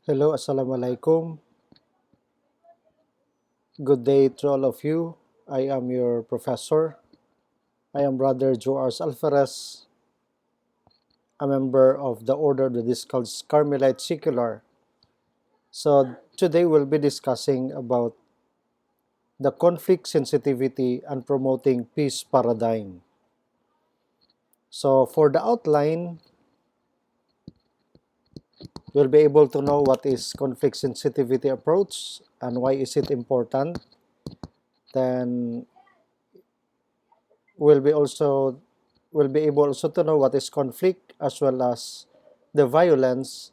Hello, Assalamualaikum. Good day to all of you. I am your professor. I am Brother Joars Alferez, a member of the order that is called Carmelite Secular. So today we'll be discussing about the conflict sensitivity and promoting peace paradigm. So for the outline, you'll be able to know what is conflict sensitivity approach and why is it important. Then will be able also to know what is conflict as well as the violence,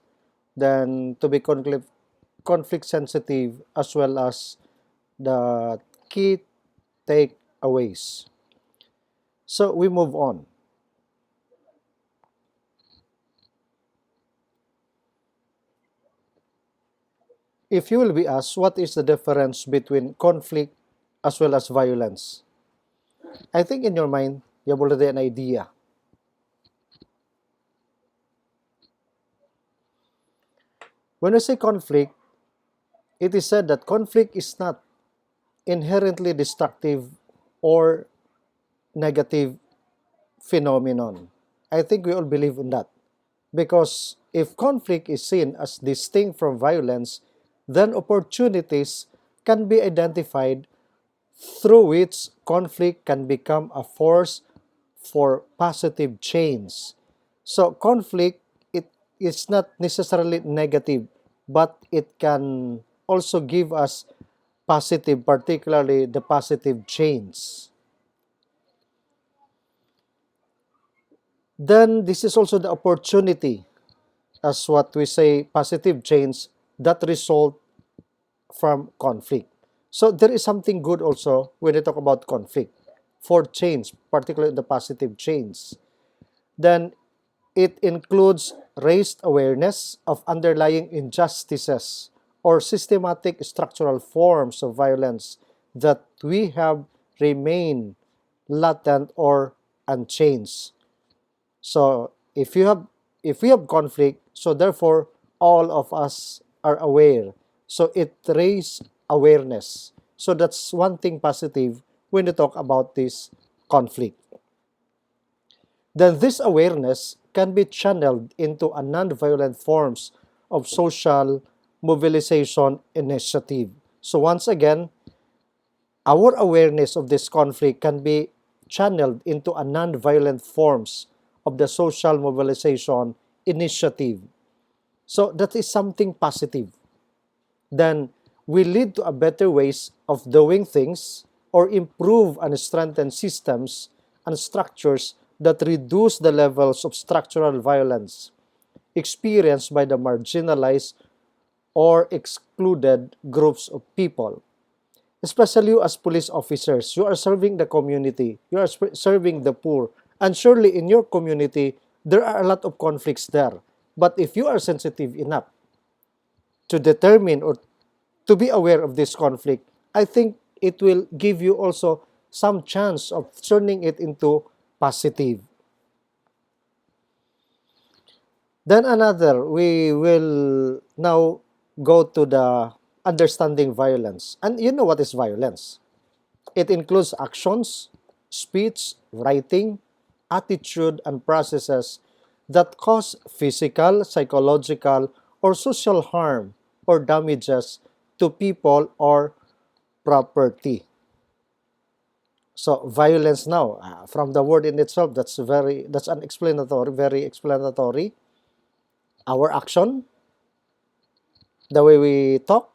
then to be conflict sensitive as well as the key takeaways. So we move on. If you will be asked what is the difference between conflict as well as violence, I think in your mind you have already an idea. When we say conflict, it is said that conflict is not inherently destructive or negative phenomenon. I think we all believe in that. Because if conflict is seen as distinct from violence, then opportunities can be identified through which conflict can become a force for positive change. So conflict, it is not necessarily negative, but it can also give us positive, particularly the positive change. Then this is also the opportunity, as what we say, positive change that result from conflict. So there is something good also when we talk about conflict for change, particularly the positive change. Then it includes raised awareness of underlying injustices or systematic structural forms of violence that we have remained latent or unchanged. So if we have conflict, so therefore all of us are aware. So it raises awareness. So that's one thing positive when you talk about this conflict. Then this awareness can be channeled into a non-violent forms of social mobilization initiative. So once again, our awareness of this conflict can be channeled into a non-violent forms of the social mobilization initiative. So that is something positive. Then we lead to a better ways of doing things or improve and strengthen systems and structures that reduce the levels of structural violence experienced by the marginalized or excluded groups of people. Especially you as police officers, you are serving the community, you are serving the poor, and surely in your community, there are a lot of conflicts there. But if you are sensitive enough to determine or to be aware of this conflict, I think it will give you also some chance of turning it into positive. Then another, we will now go to the understanding violence. And you know what is violence? It includes actions, speech, writing, attitude, and processes that cause physical, psychological, or social harm or damages to people or property. So violence now, from the word in itself, that's unexplanatory, very explanatory. Our action, the way we talk,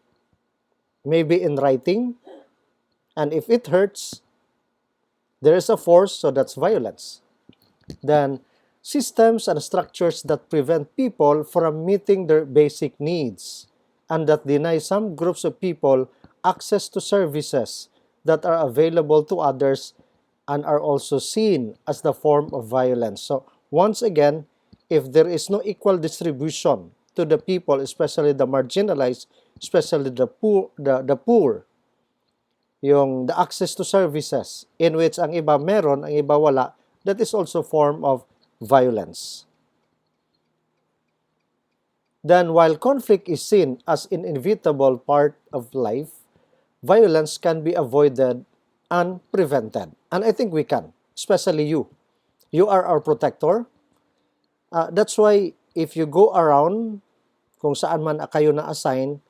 maybe in writing, and if it hurts, there is a force, so that's violence. Then systems and structures that prevent people from meeting their basic needs and that deny some groups of people access to services that are available to others and are also seen as the form of violence. So once again, if there is no equal distribution to the people, especially the marginalized, especially the poor, yung the access to services in which ang iba meron, ang iba wala, that is also form of violence. Then while conflict is seen as an inevitable part of life, violence can be avoided and prevented. And I think we can, especially you. You are our protector. That's why if you go around, kung saan man kayo na-assign,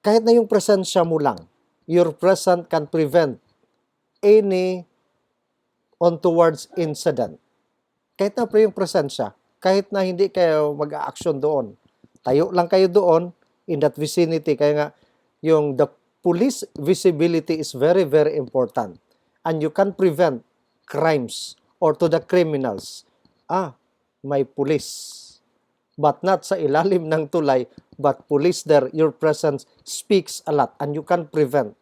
kahit na yung presensya mo lang, your presence can prevent any untowards incident. Kahit na yung presensya, kahit na hindi kayo mag-a-action doon, tayo lang kayo doon in that vicinity. Kaya nga, yung the police visibility is very, very important. And you can prevent crimes or to the criminals. May police. But not sa ilalim ng tulay, but police there, your presence speaks a lot. And you can prevent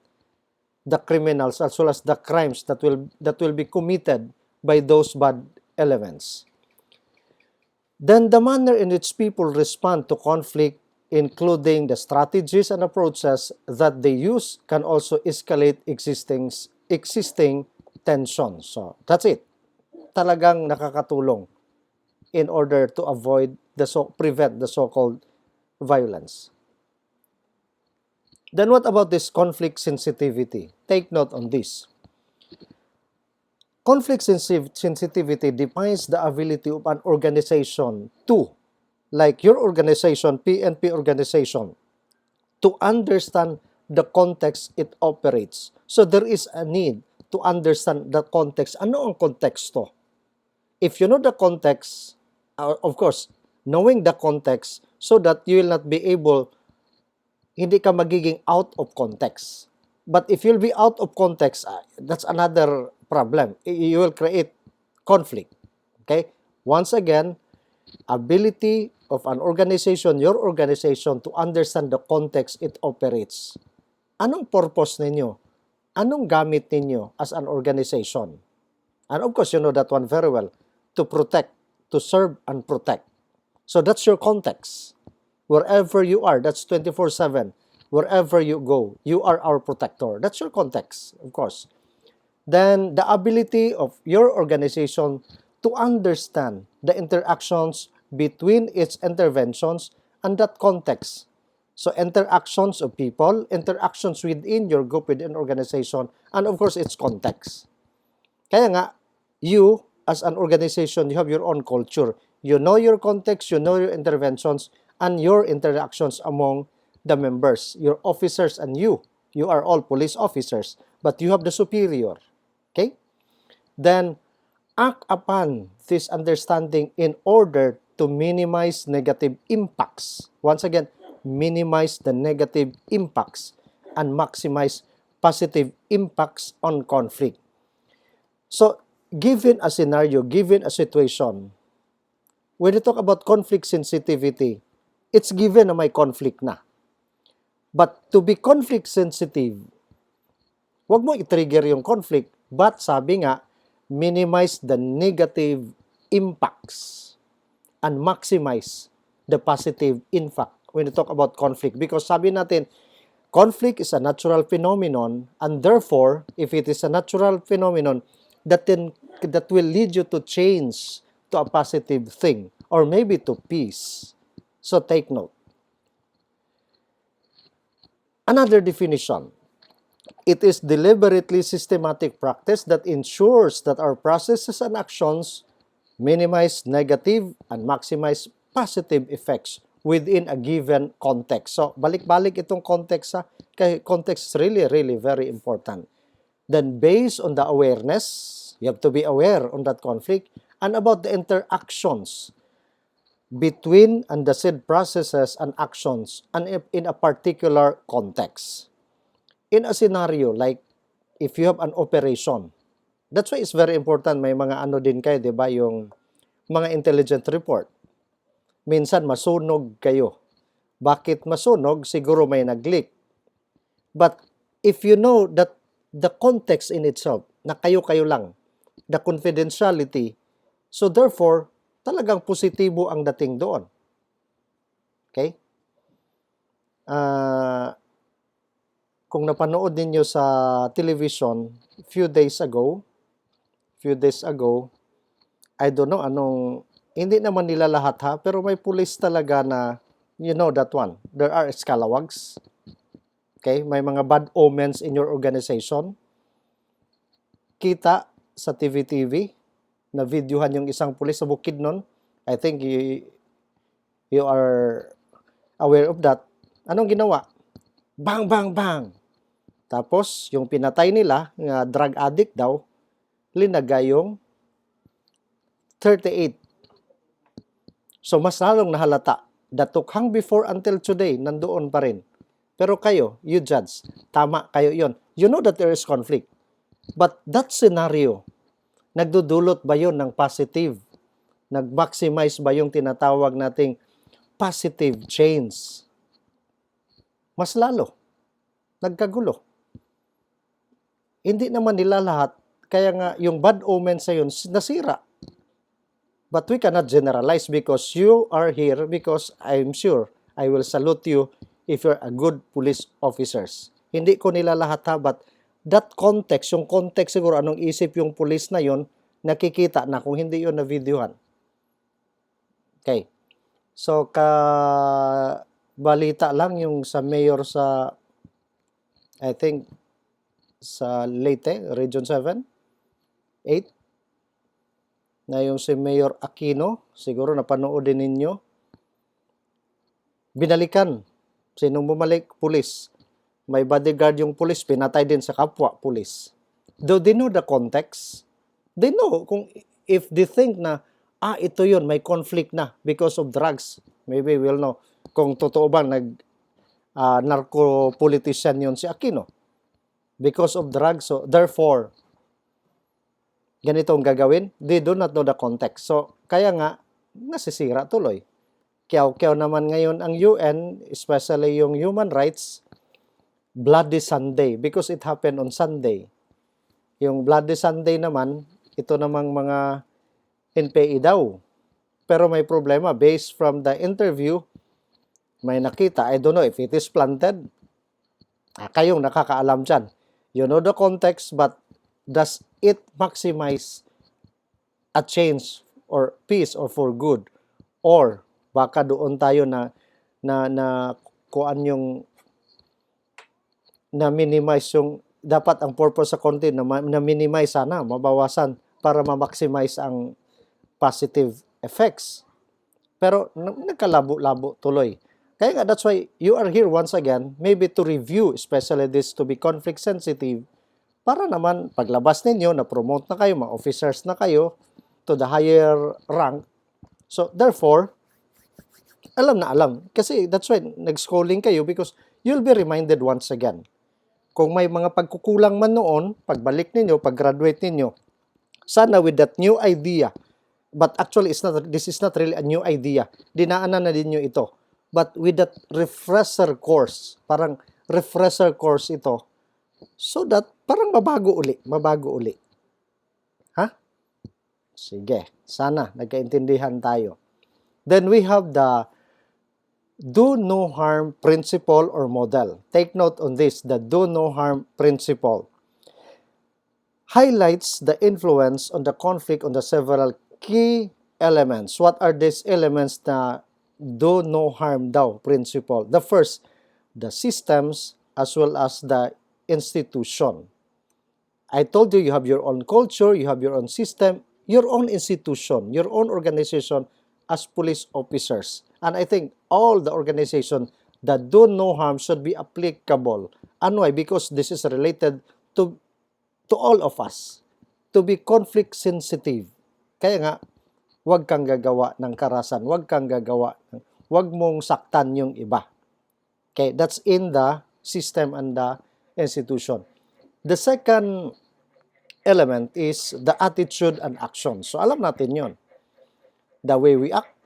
the criminals as well as the crimes that will be committed by those bad elements. Then the manner in which people respond to conflict, including the strategies and approaches that they use, can also escalate existing tensions. So that's it. Talagang nakakatulong in order to prevent the so-called violence. Then what about this conflict sensitivity? Take note on this. Conflict sensitivity defines the ability of an organization to, like your organization, PNP organization, to understand the context it operates. So there is a need to understand the context. Ano ang konteksto? If you know the context, of course, knowing the context so that you will not be able, hindi ka magiging out of context. But if you'll be out of context, that's another problem. You will create conflict. Okay? Once again, ability of an organization, your organization, to understand the context it operates. Anong purpose ninyo? Anong gamit ninyo as an organization? And of course, you know that one very well. To protect, to serve and protect. So that's your context. Wherever you are, that's 24/7. Wherever you go, you are our protector. That's your context, of course. Then the ability of your organization to understand the interactions between its interventions and that context. So interactions of people, interactions within your group, within organization, and of course its context. Kaya nga, you as an organization, you have your own culture. You know your context, you know your interventions, and your interactions among the members, your officers and you. You are all police officers, but you have the superior. Okay? Then, act upon this understanding in order to minimize negative impacts. Once again, minimize the negative impacts and maximize positive impacts on conflict. So, given a scenario, given a situation, when you talk about conflict sensitivity, it's given na may conflict na. But to be conflict sensitive, wag mo i-trigger yung conflict, but sabi nga, minimize the negative impacts and maximize the positive impact when you talk about conflict. Because sabi natin, conflict is a natural phenomenon, and therefore, if it is a natural phenomenon, that will lead you to change to a positive thing, or maybe to peace. So take note. Another definition, it is deliberately systematic practice that ensures that our processes and actions minimize negative and maximize positive effects within a given context. So, balik-balik itong context kaya context is really, really very important. Then, based on the awareness, you have to be aware on that conflict and about the interactions between and the said processes and actions and in a particular context. In a scenario like if you have an operation, that's why it's very important may mga ano din kayo, di ba, yung mga intelligent report. Minsan masunog kayo. Bakit masunog? Siguro may nag-leak. But if you know that the context in itself, na kayo-kayo lang, the confidentiality, so therefore, talagang positibo ang dating doon. Okay? Kung napanood ninyo sa television few days ago, I don't know anong, hindi naman nila lahat ha, pero may pulis talaga na You know that one. There are scalawags. Okay? May mga bad omens in your organization. Kita sa TV na videohan yung isang pulis sa bukid nun. I think you are aware of that. Anong ginawa? Bang, bang, bang! Tapos, yung pinatay nila, nga drug addict daw, linagay yung 38. So, mas lalong nahalata. The tukhang before until today, nandoon pa rin. Pero kayo, you judge. Tama kayo yon. You know that there is conflict. But that scenario, nagdudulot ba yon ng positive? Nag-maximize ba yung tinatawag nating positive change? Mas lalo. Nagkagulo. Hindi naman nila lahat. Kaya nga, yung bad omen sa yun, nasira. But we cannot generalize because you are here because I'm sure I will salute you if you're a good police officers. Hindi ko nila lahat ha, but that context, yung context siguro, anong isip yung police na yon, nakikita na kung hindi yun na-videohan. Okay. So, balita lang yung sa mayor sa, I think, sa Leyte, Region 7, 8, na yung si Mayor Aquino, siguro napanood din ninyo, binalikan. Sinong bumalik? Pulis. May bodyguard yung pulis, pinatay din sa kapwa pulis. Though they know the context, they know kung if they think na, ito yun, may conflict na because of drugs. Maybe we'll know kung totoo ba narco-politician yun si Aquino. Because of drugs, so therefore, ganito ang gagawin, they do not know the context. So, kaya nga, nasisira tuloy. Kiyaw-kiyaw naman ngayon ang UN, especially yung human rights, Bloody Sunday, because it happened on Sunday. Yung Bloody Sunday naman, ito namang mga NPA daw. Pero may problema, based from the interview, may nakita, I don't know if it is planted. Kayong nakakaalam dyan. You know the context, but does it maximize a change or peace or for good? Or baka doon tayo na kuan yung na minimize yung dapat ang purpose sa content na minimize sana, mabawasan para ma-maximize ang positive effects. Pero nagkalabo-labo tuloy. Kaya nga, that's why you are here once again, maybe to review, especially this to be conflict sensitive, para naman paglabas ninyo, na-promote na kayo, mga officers na kayo, to the higher rank. So, therefore, alam na alam. Kasi that's why nag-schooling kayo because you'll be reminded once again. Kung may mga pagkukulang man noon, pagbalik ninyo, pag-graduate ninyo, sana with that new idea, but actually this is not really a new idea, dinaanan na din nyo ito. But with that refresher course, parang refresher course ito, so that parang mabago uli. Ha? Sige, sana nagkaintindihan tayo. Then we have the do no harm principle or model. Take note on this, the do no harm principle highlights the influence on the conflict on the several key elements. What are these elements na do no harm daw principle? The first, the systems as well as the institution. I told you, you have your own culture, you have your own system, your own institution, your own organization as police officers. And I think all the organization that do no harm should be applicable. And why? Because this is related to all of us, to be conflict sensitive. Kaya nga, huwag kang gagawa ng karasan, huwag mong saktan yung iba. Okay, that's in the system and the institution. The second element is the attitude and action. So, alam natin yon. The way we act,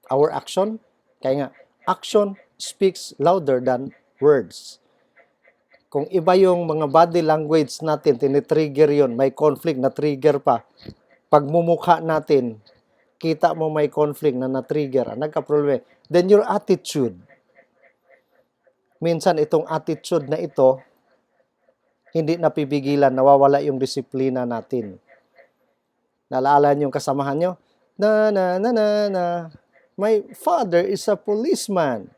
our action, kaya nga, action speaks louder than words. Kung iba yung mga body language natin, tinitrigger yon, may conflict na trigger pa. Pagmumukha natin, kita mo may conflict na na-trigger, nagka-problema. Then your attitude. Minsan itong attitude na ito, hindi napipigilan, nawawala yung disiplina natin. Naalala niyo yung kasamahan nyo? Na. My father is a policeman.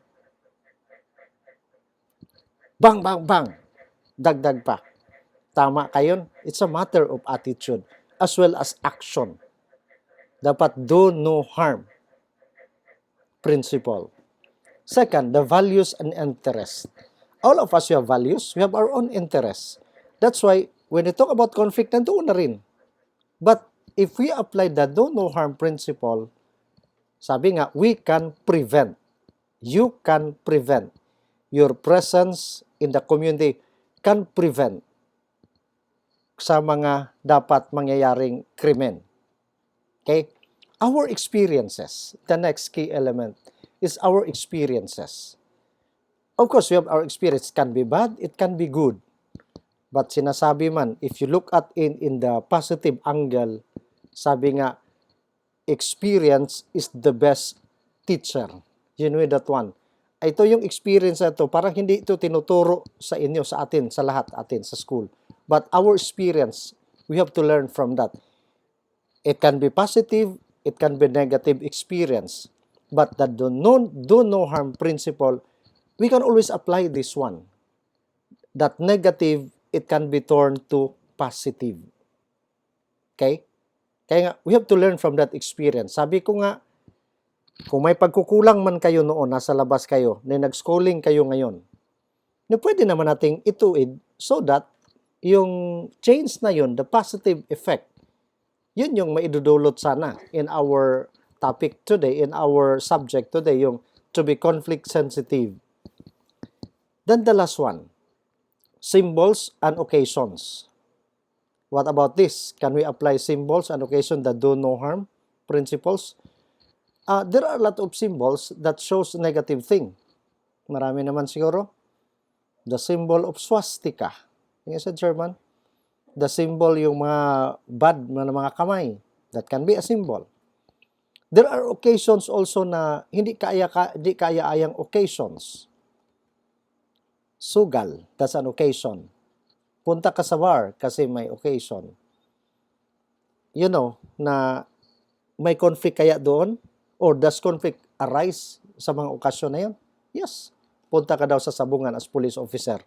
Bang, bang, bang. Dagdag pa. Tama kayo? It's a matter of attitude as well as action. Dapat do no harm principle. Second, the values and interests. All of us, we have values. We have our own interests. That's why, when we talk about conflict, nandoon na rin. But, if we apply the do no harm principle, sabi nga, we can prevent. You can prevent. Your presence in the community can prevent sa mga dapat mangyayaring krimen. Okay? Our experiences, the next key element, is our experiences. Of course, we have our experience. It can be bad, it can be good. But sinasabi man, if you look at in the positive angle, sabi nga, experience is the best teacher. You know that one. Ito yung experience na ito, parang hindi ito tinuturo sa inyo, sa atin, sa lahat atin, sa school. But our experience, we have to learn from that. It can be positive, it can be negative experience. But the do no harm principle, we can always apply this one. That negative, it can be turned to positive. Okay? Kaya nga, we have to learn from that experience. Sabi ko nga, kung may pagkukulang man kayo noon, nasa labas kayo, na nag-schooling kayo ngayon, na pwede naman nating ituid so that yung change na yun, the positive effect, yun yung maidudulot sana in our topic today, in our subject today, yung to be conflict sensitive. Then the last one, symbols and occasions. What about this? Can we apply symbols and occasions that do no harm principles? There are a lot of symbols that shows negative thing. Marami naman siguro. The symbol of swastika. Yung sa German. The symbol yung mga bad na mga kamay. That can be a symbol. There are occasions also na hindi kaya-ayang occasions. Sugal, that's an occasion. Punta ka sa bar kasi may occasion. You know, na may conflict kaya doon? Or does conflict arise sa mga okasyon na yun? Yes. Punta ka daw sa sabungan as police officer.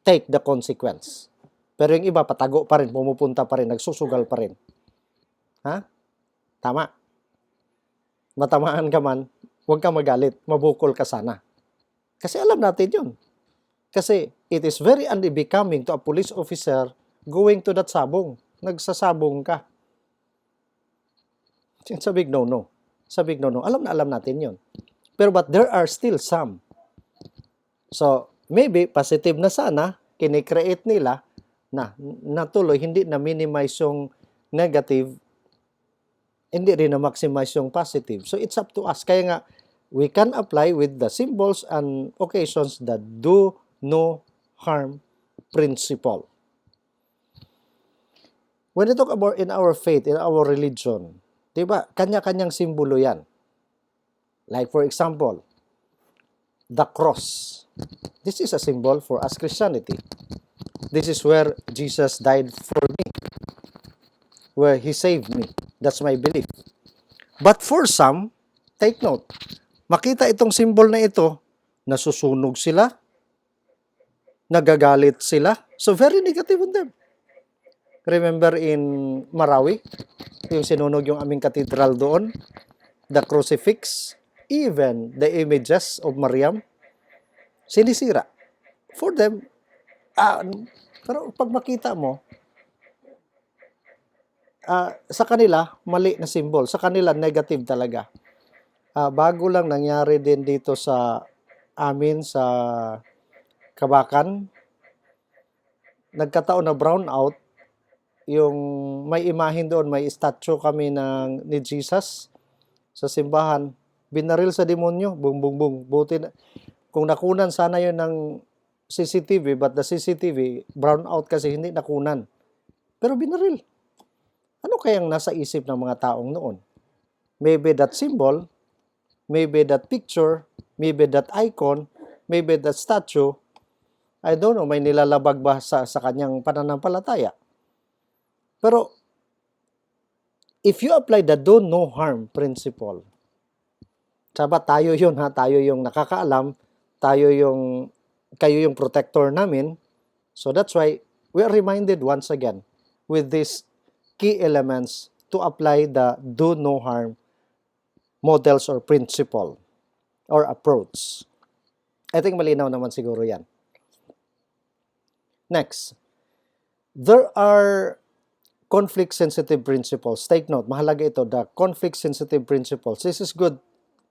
Take the consequence. Pero yung iba, patago pa rin, pumupunta pa rin, nagsusugal pa rin. Ha? Tama. Matamaan ka man, huwag ka magalit, mabukol ka sana. Kasi alam natin yun. Kasi it is very unbecoming to a police officer going to that sabong. Nagsasabong ka. It's a big no-no. It's a big no-no. Alam natin yun. Pero but there are still some. So, maybe positive na sana, kinikreate nila na natuloy, hindi na minimize yung negative, hindi rin na maximize yung positive. So, it's up to us. Kaya nga, we can apply with the symbols and occasions that do no harm principle. When we talk about in our faith, in our religion, diba, kanya-kanyang simbolo yan. Like for example, the cross. This is a symbol for us Christianity. This is where Jesus died for me. Where He saved me. That's my belief. But for some, take note, makita itong symbol na ito, nasusunog sila, nagagalit sila. So very negative on them. Remember in Marawi, yung sinunog yung aming cathedral doon, the crucifix, even the images of Mariam, sinisira. For them, pero pag makita mo, sa kanila, mali na symbol. Sa kanila, negative talaga. Bago lang nangyari din dito sa amin, sa Kabakan, nagkataon na brown out, yung may imahin doon, may statue kami ni Jesus sa simbahan, binaril sa demonyo, bung bung bung. Buti na, kung nakunan sana yun ng CCTV, but the CCTV, brown out kasi hindi nakunan. Pero binaril. Ano kayang nasa isip ng mga taong noon? Maybe that symbol, maybe that picture, maybe that icon, maybe that statue, I don't know, may nilalabag ba sa kanyang pananampalataya? Pero, if you apply the do no harm principle, Sabat tayo yun ha, tayo yung nakakaalam, kayo yung protector namin. So that's why we are reminded once again with these key elements to apply the do no harm models or principle or approach. I think malinaw naman siguro yan. Next, there are conflict-sensitive principles. Take note, mahalaga ito, the conflict-sensitive principles. This is good,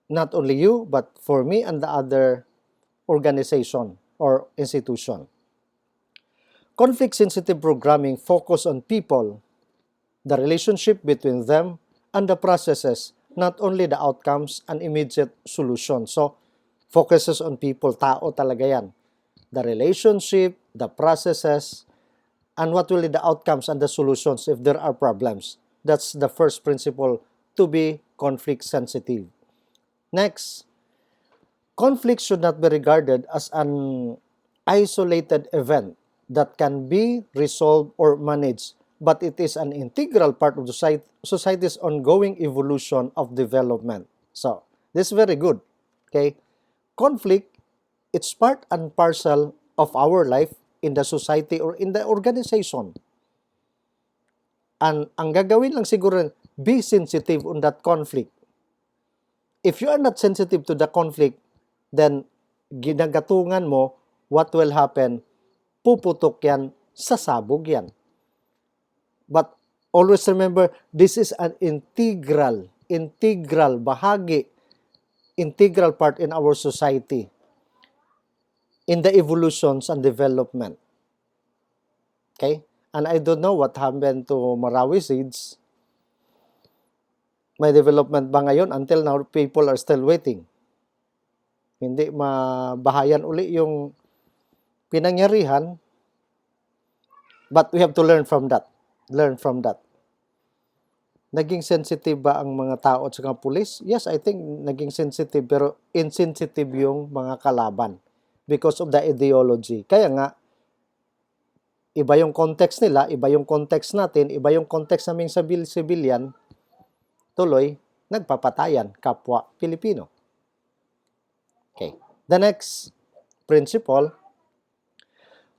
not only you, but for me and the other organization or institution. Conflict-sensitive programming focus on people, the relationship between them, and the processes, not only the outcomes and immediate solutions. So, focuses on people, tao talaga yan. The relationship, the processes, and what will be the outcomes and the solutions if there are problems. That's the first principle to be conflict sensitive. Next, conflict should not be regarded as an isolated event that can be resolved or managed, but it is an integral part of society's ongoing evolution of development. So, this is very good. Okay? Conflict, it's part and parcel of our life in the society or in the organization. And ang gagawin lang siguro, be sensitive on that conflict. If you are not sensitive to the conflict, then ginagatungan mo, what will happen? Puputok yan, sasabog yan. But always remember, this is an integral bahagi, integral part in our society, in the evolutions and development. Okay? And I don't know what happened to Marawi Seeds. May development ba ngayon? Until now, people are still waiting. Hindi mabahayan uli yung pinangyarihan. But we have to learn from that. Naging sensitive ba ang mga tao at saka pulis? Yes, I think naging sensitive, pero insensitive yung mga kalaban because of the ideology. Kaya nga, iba yung context nila, iba yung context natin, iba yung context naming civilian, tuloy, nagpapatayan kapwa Pilipino. Okay. The next principle,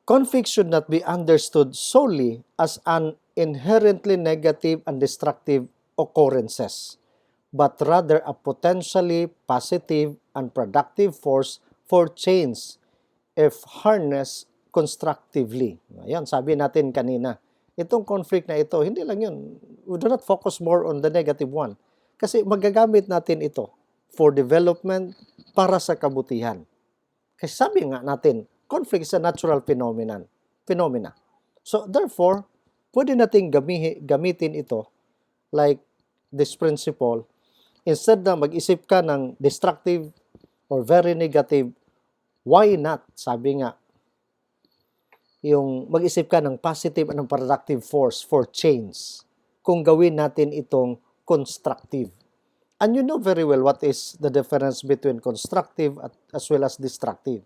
conflict should not be understood solely as an inherently negative and destructive occurrences, but rather a potentially positive and productive force for change if harnessed constructively. Ayan, sabi natin kanina, itong conflict na ito, hindi lang yun. We do not focus more on the negative one. Kasi magagamit natin ito for development para sa kabutihan. Kasi sabi nga natin, conflict is a natural phenomena. So, therefore, pwede nating gamitin ito like this principle. Instead na mag-isip ka ng destructive or very negative, why not? Sabi nga, yung mag-isip ka ng positive and productive force for change kung gawin natin itong constructive. And you know very well what is the difference between constructive as well as destructive.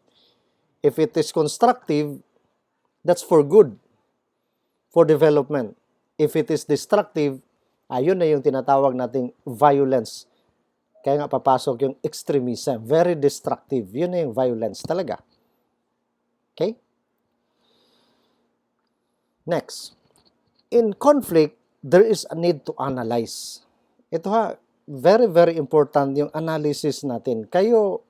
If it is constructive, that's for good, for development. If it is destructive, ayun na yung tinatawag nating violence. Kaya nga papasok yung extremism, very destructive. Yun na yung violence talaga. Okay? Next, in conflict, there is a need to analyze. Ito ha, very, very important yung analysis natin. Kayo,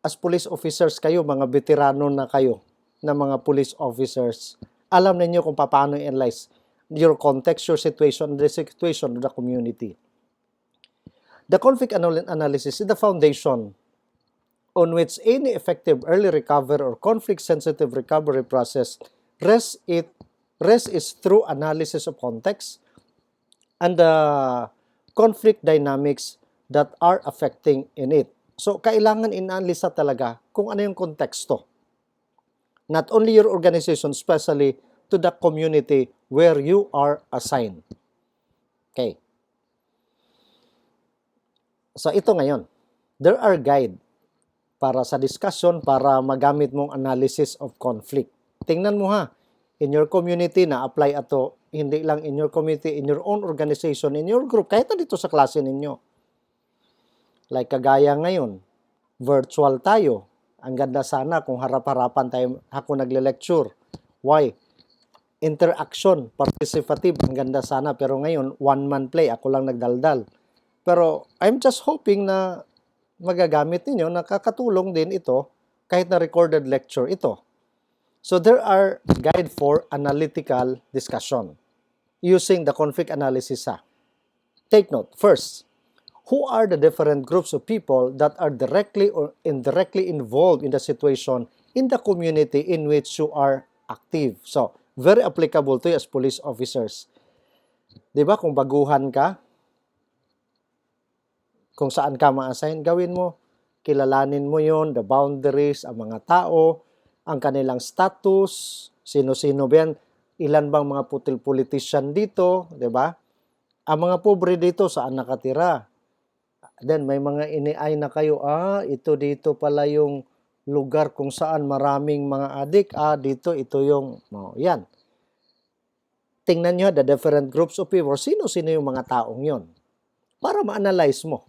as police officers kayo, mga veterano na kayo, na mga police officers, alam ninyo kung paano i-analyze your context, your situation, the situation of the community. The conflict analysis is the foundation on which any effective early recovery or conflict-sensitive recovery process rests is through analysis of context and the conflict dynamics that are affecting in it. So, kailangan inanalisa talaga kung ano yung konteksto. Not only your organization, especially to the community where you are assigned. Okay. So, ito ngayon. There are guide para sa discussion, para magamit mong analysis of conflict. Tingnan mo ha, in your community na apply ato, hindi lang in your community, in your own organization, in your group, kahit dito sa klase ninyo. Like kagaya ngayon, virtual tayo. Ang ganda sana kung harap-harapan tayo ako nagle-lecture. Why? Interaction, participative, ang ganda sana. Pero ngayon, one-man play, ako lang nagdaldal. Pero I'm just hoping na magagamit ninyo, nakakatulong din ito kahit na recorded lecture ito. So there are guide for analytical discussion using the conflict analysis. Take note, first, who are the different groups of people that are directly or indirectly involved in the situation in the community in which you are active. So, very applicable to you as police officers. Di ba, kung baguhan ka, kung saan ka ma-assign, gawin mo. Kilalanin mo yon, the boundaries, ang mga tao, ang kanilang status, sino-sino ba yan, ilan bang mga politician dito, di ba? Ang mga pobre dito, saan nakatira? Then, may mga iniay na kayo, ito dito pala yung lugar kung saan maraming mga adik, dito, ito yung, yan. Tingnan nyo, the different groups of people, sino-sino yung mga taong yon para ma-analyze mo.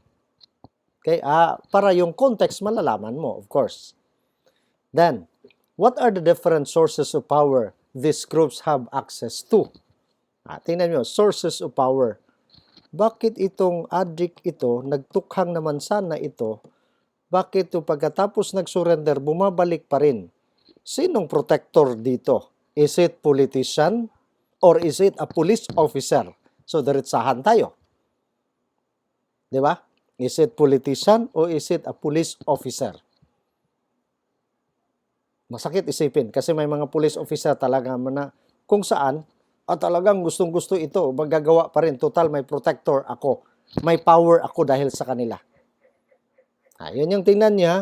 Okay? Para yung context malalaman mo, of course. Then, what are the different sources of power these groups have access to? Tingnan nyo, sources of power. Bakit itong addict ito, nagtukhang naman sana ito, bakit ito pagkatapos nag-surrender, bumabalik pa rin? Sinong protector dito? Is it politician or is it a police officer? So, diretsahan tayo. Di ba? Is it politician or is it a police officer? Masakit isipin kasi may mga police officer talaga na kung saan talagang gustong-gusto ito, magagawa pa rin. Total, may protector ako. May power ako dahil sa kanila. Yun yung tingnan niya.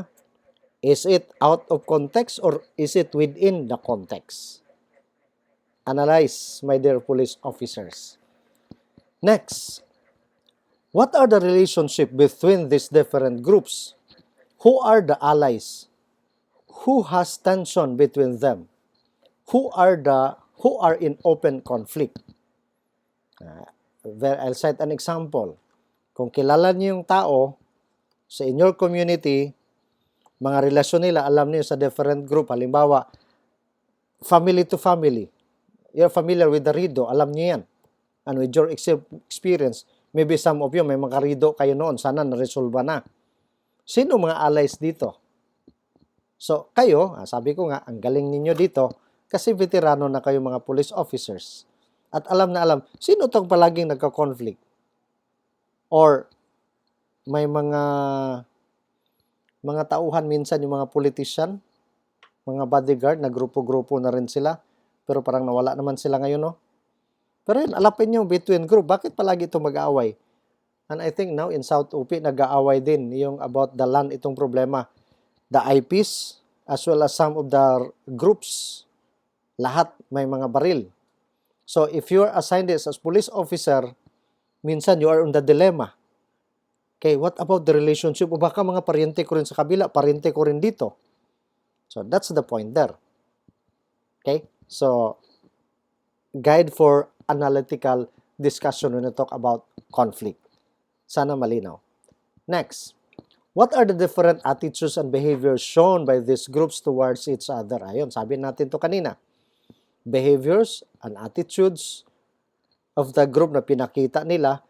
Is it out of context or is it within the context? Analyze, my dear police officers. Next, what are the relationship between these different groups? Who are the allies? Who has tension between them? Who are in open conflict? I'll cite an example. Kung kilala niyo yung tao sa in your community, mga relasyon nila, alam niyo sa different group, halimbawa, family to family. You're familiar with the rido, alam niyo yan. And with your experience, maybe some of you, may mga rido kayo noon, sana na-resolve na. Sino mga allies dito? So, kayo, sabi ko nga, ang galing ninyo dito, kasi veterano na kayo mga police officers. At alam na alam, sino itong palaging nagka-conflict? Or, may mga tauhan minsan yung mga politician, mga bodyguard, na grupo-grupo na rin sila, pero parang nawala naman sila ngayon, no? Pero yun, alapin nyo between group, bakit palagi ito mag-aaway? And I think now in South UP, nag-aaway din yung about the land itong problema. The IPs, as well as some of the groups, lahat may mga baril. So, if you're assigned as police officer, minsan you are on the dilemma. Okay, what about the relationship? O baka mga pariente ko rin sa kabila, pariente ko rin dito. So, that's the point there. Okay, so, guide for analytical discussion when we talk about conflict. Sana malinaw. Next, what are the different attitudes and behaviors shown by these groups towards each other? Ayun, sabi natin to kanina. Behaviors and attitudes of the group na pinakita nila.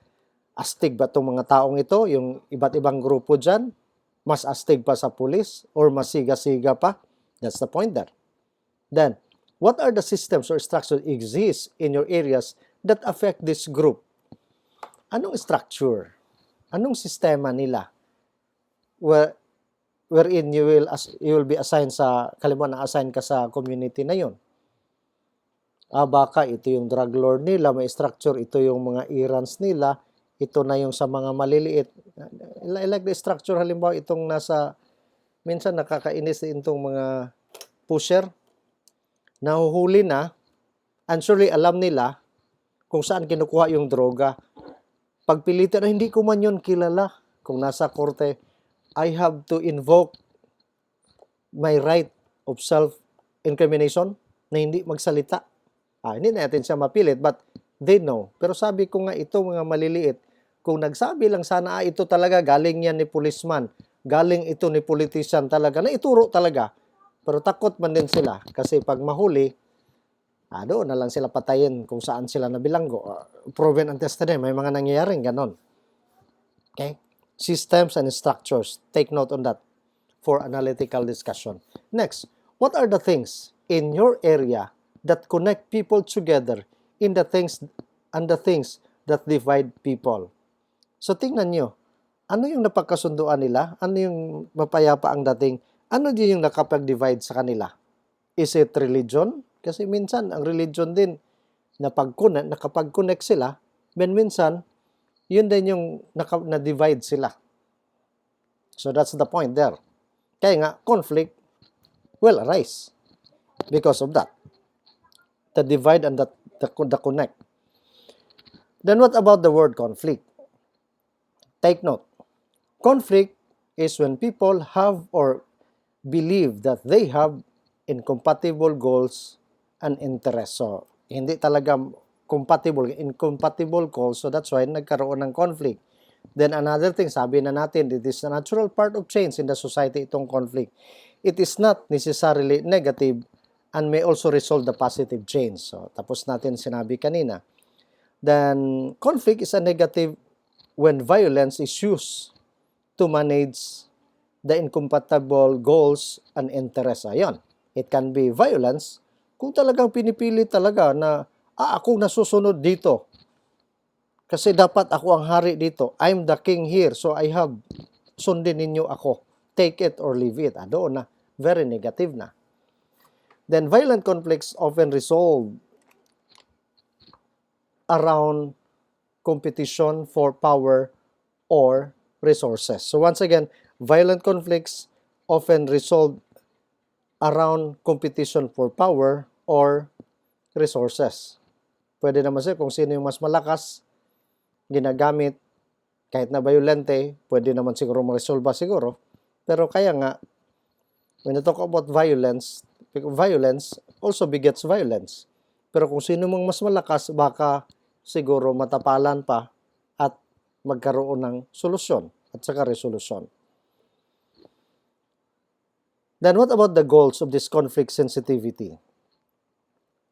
Astig ba itong mga taong ito? Yung iba't ibang grupo dyan? Mas astig pa sa pulis? Or mas siga-siga pa? That's the point there. Then, what are the systems or structures exist in your areas that affect this group? Anong structure? Anong sistema nila? Wherein you will be assigned sa, kalimutan na-assign ka sa community na yon. Baka ito yung drug lord nila, may structure, ito yung mga errands nila, ito na yung sa mga maliliit. I like the structure, halimbawa itong nasa, minsan nakakainis din itong mga pusher, nahuhuli na, and surely alam nila kung saan kinukuha yung droga. Pagpilitan na hindi ko man yun kilala. Kung nasa korte, I have to invoke my right of self-incrimination na hindi magsalita. Hindi natin siya mapilit, but they know. Pero sabi ko nga ito, mga maliliit, Kung nagsabi lang sana, ito talaga, galing yan ni policeman, galing ito ni politician talaga, na ituro talaga. Pero takot man din sila kasi pag mahuli, doon na lang sila patayin kung saan sila nabilanggo. Proven and tested din, may mga nangyayaring ganon. Okay? Systems and structures. Take note on that for analytical discussion. Next, what are the things in your area that connect people together in the things that divide people? So tingnan nyo, ano yung napagkasunduan nila? Ano yung mapayapa ang dating? Ano din yung nakapag-divide sa kanila? Is it religion? Kasi minsan, ang religion din, nakapag-connect sila, minsan, yun din yung na-divide sila. So that's the point there. Kaya nga, conflict will arise because of that. The divide and the connect. Then what about the word conflict? Take note. Conflict is when people have or believe that they have incompatible goals and interests. So, hindi talaga incompatible goals. So, that's why nagkaroon ng conflict. Then, another thing, sabi na natin, it is a natural part of change in the society, itong conflict. It is not necessarily negative and may also result the positive change. So, tapos natin sinabi kanina. Then, conflict is a negative when violence is used to manage the incompatible goals and interests. Ayan. It can be violence kung talagang pinipili talaga na, ako nasusunod dito. Kasi dapat ako ang hari dito. I'm the king here, so I have, sundin ninyo ako. Take it or leave it. Doon na. Very negative na. Then, violent conflicts often resolve around competition for power or resources. So once again, violent conflicts often resolve around competition for power or resources. Pwede naman siya kung sino yung mas malakas, ginagamit, kahit na violente, pwede naman siguro ma-resolve siguro. Pero kaya nga, when you talk about violence also begets violence. Pero kung sino mang mas malakas, baka siguro matapalan pa at magkaroon ng solusyon at saka resolusyon. Then what about the goals of this conflict sensitivity?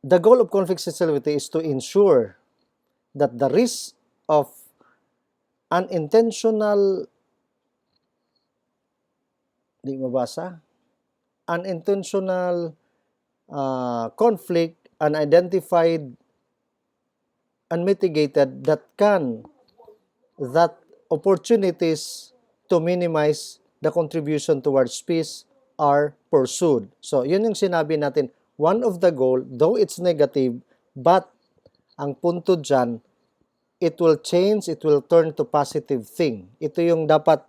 The goal of conflict sensitivity is to ensure that the risk of unintentional conflict, unidentified, unmitigated, that opportunities to minimize the contribution towards peace are pursued. So, yun yung sinabi natin. One of the goal, though it's negative, but ang punto dyan, it will change, it will turn to positive thing. Ito yung dapat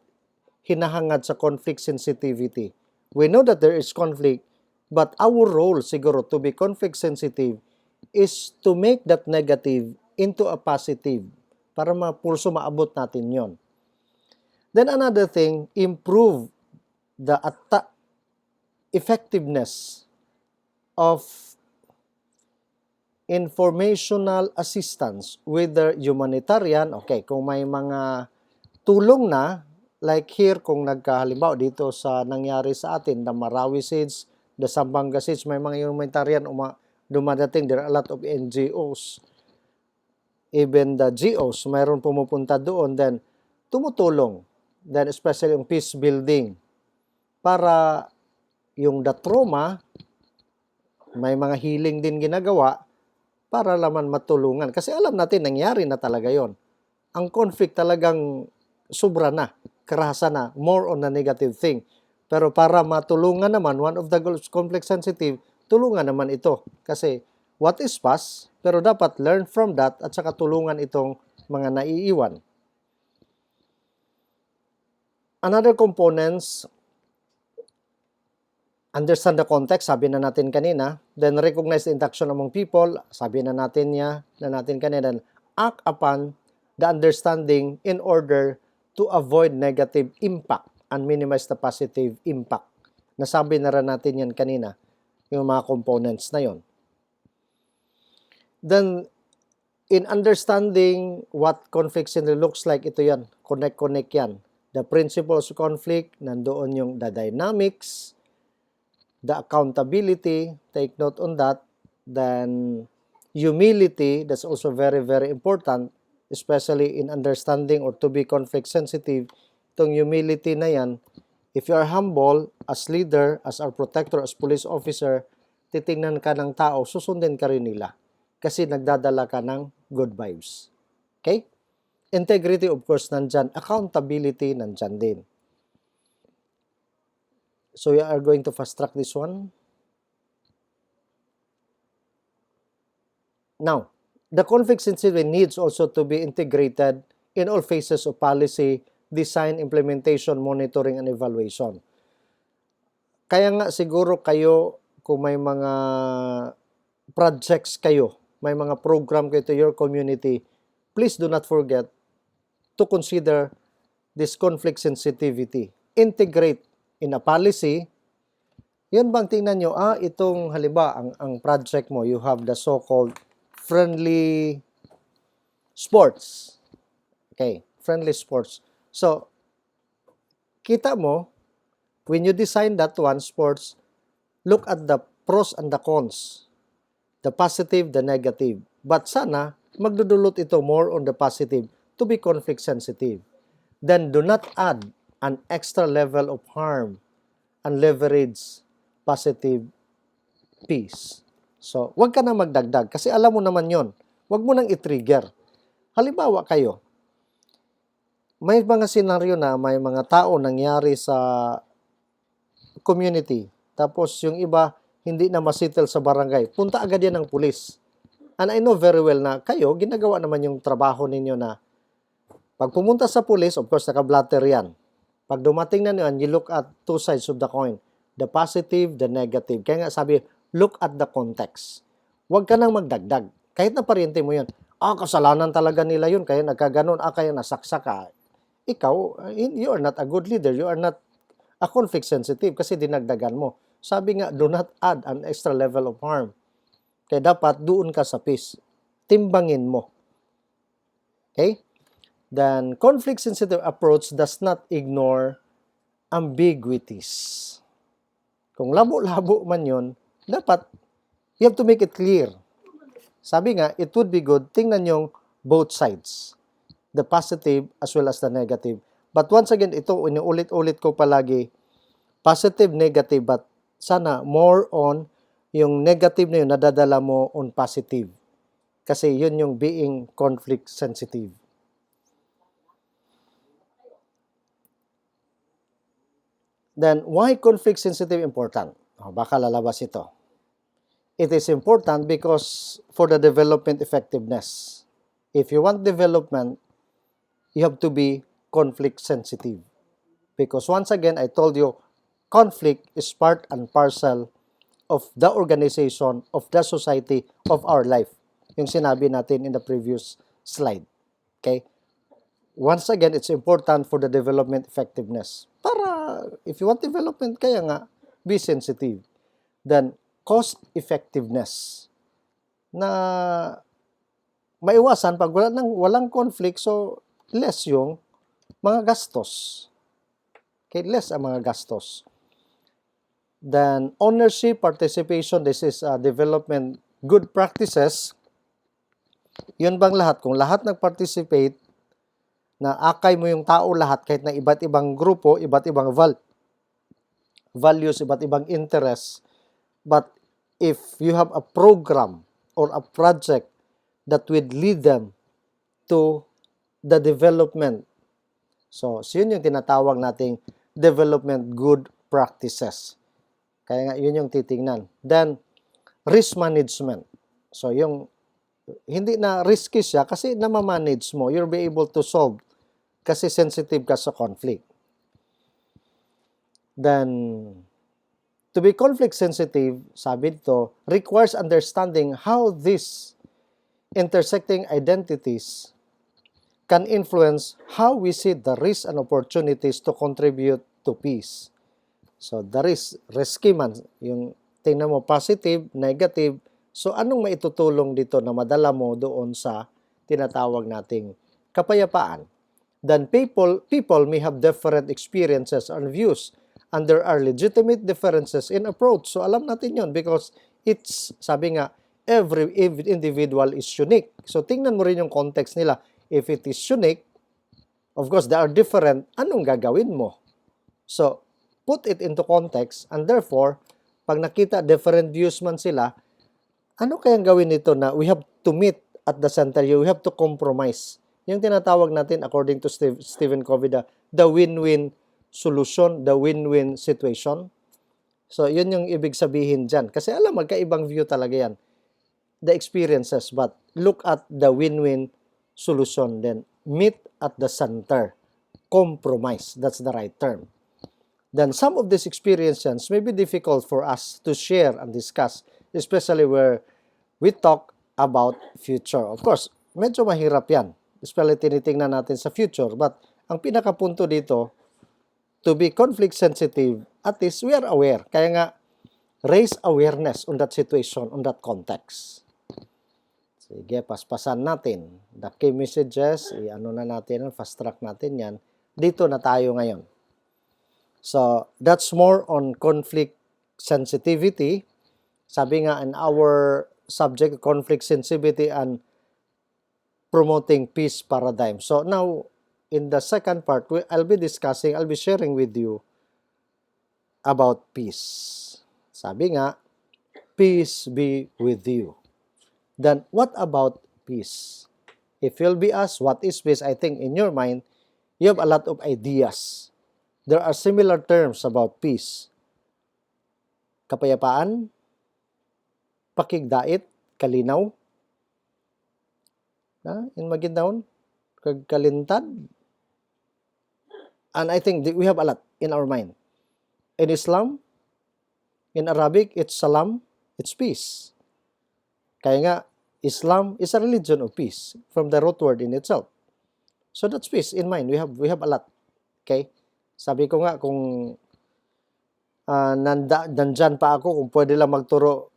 hinahangad sa conflict sensitivity. We know that there is conflict, but our role siguro to be conflict sensitive is to make that negative into a positive para maabot natin yon. Then another thing, improve the effectiveness of informational assistance, whether humanitarian, okay, kung may mga tulong na, like here, kung nagkahalimbawa dito sa nangyari sa atin, the Marawi Siege, the Sambanga Siege, may mga humanitarian dumadating, there are a lot of NGOs, even the GOs, mayroon pumupunta doon, then tumutulong, then especially yung peace building, para yung the trauma, may mga healing din ginagawa, para laman matulungan. Kasi alam natin, nangyari na talaga yon. Ang conflict talagang sobra na, karasa na, more on a negative thing. Pero para matulungan naman, one of the goals, conflict sensitive, tulungan naman ito. Kasi what is past, pero dapat learn from that at saka tulungan itong mga naiiwan. Another components, understand the context, sabi na natin kanina, then recognize the interaction among people, sabi na natin kanina, then act upon the understanding in order to avoid negative impact and minimize the positive impact. Nasabi na rin natin yan kanina, yung mga components na yon. Then, in understanding what conflict scenario looks like, ito yan, connect yan. The principles of conflict, nandoon yung the dynamics, the accountability, take note on that. Then humility, that's also very, very important, especially in understanding or to be conflict sensitive. Itong humility na yan, if you are humble as leader, as our protector, as police officer, titingnan ka ng tao, susundin ka rin nila. Kasi nagdadala ka ng good vibes. Okay? Integrity, of course, nandyan. Accountability, nandyan din. So, we are going to fast track this one. Now, the conflict sensitivity needs also to be integrated in all phases of policy, design, implementation, monitoring, and evaluation. Kaya nga siguro kayo, kung may mga projects kayo, may mga program kayo to your community, please do not forget to consider this conflict sensitivity. Integrate in a policy. Yun bang tingnan nyo, itong halimbawa, ang project mo, you have the so-called friendly sports. Okay, friendly sports. So, kita mo, when you design that one, sports, look at the pros and the cons. The positive, the negative. But sana, magdudulot ito more on the positive to be conflict sensitive. Then do not add an extra level of harm and leverage positive peace. So, wag ka na magdagdag kasi alam mo naman yon. Wag mo nang i-trigger. Halimbawa kayo, may mga senaryo na may mga tao nangyari sa community. Tapos yung iba, hindi na masettle sa barangay. Punta agad yan ng pulis. And I know very well na kayo, ginagawa naman yung trabaho ninyo na pag pumunta sa pulis, of course, naka-blatter yan. Pag dumating na yan, you look at two sides of the coin. The positive, the negative. Kaya nga sabi, look at the context. Huwag ka nang magdagdag. Kahit na pariente mo yan, kasalanan talaga nila yun, kaya nagkaganon, kaya nasaksak ka. Ikaw, you are not a good leader. You are not a conflict sensitive kasi dinagdagan mo. Sabi nga, do not add an extra level of harm. Kaya dapat doon ka sa peace. Timbangin mo. Okay? Then, conflict-sensitive approach does not ignore ambiguities. Kung labo-labo man yun, dapat, you have to make it clear. Sabi nga, it would be good, tingnan yung both sides. The positive as well as the negative. But once again, ito, inuulit-ulit ko palagi, positive, negative, but sana more on yung negative na yun, nadadala mo on positive. Kasi yun yung being conflict sensitive. Then, why conflict sensitive important? Baka lalabas ito. It is important because for the development effectiveness. If you want development, you have to be conflict sensitive. Because once again, I told you, conflict is part and parcel of the organization, of the society, of our life. Yung sinabi natin in the previous slide. Okay? Once again, it's important for the development effectiveness. Para, if you want development, kaya nga, be sensitive. Then, cost effectiveness. Na maiwasan pag walang conflict, so less yung mga gastos. Okay, less ang mga gastos. Then, ownership, participation, this is development good practices. Yun bang lahat? Kung lahat nag-participate, na akay mo yung tao lahat, kahit na iba't ibang grupo, iba't ibang values, iba't ibang interests. But if you have a program or a project that would lead them to the development, so yun yung tinatawag nating development good practices. Kaya nga, yun yung titingnan. Then, risk management. So, yung hindi na risky siya kasi namamanage mo. You'll be able to solve kasi sensitive ka sa conflict. Then, to be conflict sensitive, sabi dito, requires understanding how these intersecting identities can influence how we see the risks and opportunities to contribute to peace. So, the risky man, yung tingnan mo positive, negative, so anong maitutulong dito na madala mo doon sa tinatawag nating kapayapaan. Then people may have different experiences and views, and there are legitimate differences in approach. So alam natin yon because it's, sabi nga, every individual is unique. So tingnan mo rin yung context nila. If it is unique, of course, they are different. Anong gagawin mo? So, put it into context, and therefore, pag nakita different views man sila, ano kayang gawin nito na we have to meet at the center, we have to compromise. Yung tinatawag natin, according to Stephen Covey, the win-win solution, the win-win situation. So, yun yung ibig sabihin dyan. Kasi alam, magkaibang view talaga yan. The experiences, but look at the win-win solution then. Meet at the center. Compromise, that's the right term. Then some of these experiences may be difficult for us to share and discuss, especially where we talk about future. Of course, medyo mahirap yan, especially tinitingnan natin sa future. But ang pinakapunto dito, to be conflict sensitive, at least we are aware. Kaya nga, raise awareness on that situation, on that context. Sige, paspasan natin. The key messages, i-ano na natin, fast track natin yan. Dito na tayo ngayon. So, that's more on conflict sensitivity. Sabi nga, in our subject, conflict sensitivity and promoting peace paradigm. So, now, in the second part, I'll be sharing with you about peace. Sabi nga, peace be with you. Then, what about peace? If you'll be asked, what is peace? I think in your mind, you have a lot of ideas. There are similar terms about peace. Kapayapaan, pakigdait, kalinaw, in Maguindaon, kalintad. And I think we have a lot in our mind. In Islam, in Arabic, it's salam, it's peace. Kaya nga, Islam is a religion of peace from the root word in itself. So that's peace in mind. We have a lot. Okay? Sabi ko nga, kung nandyan pa ako, kung pwede lang magturo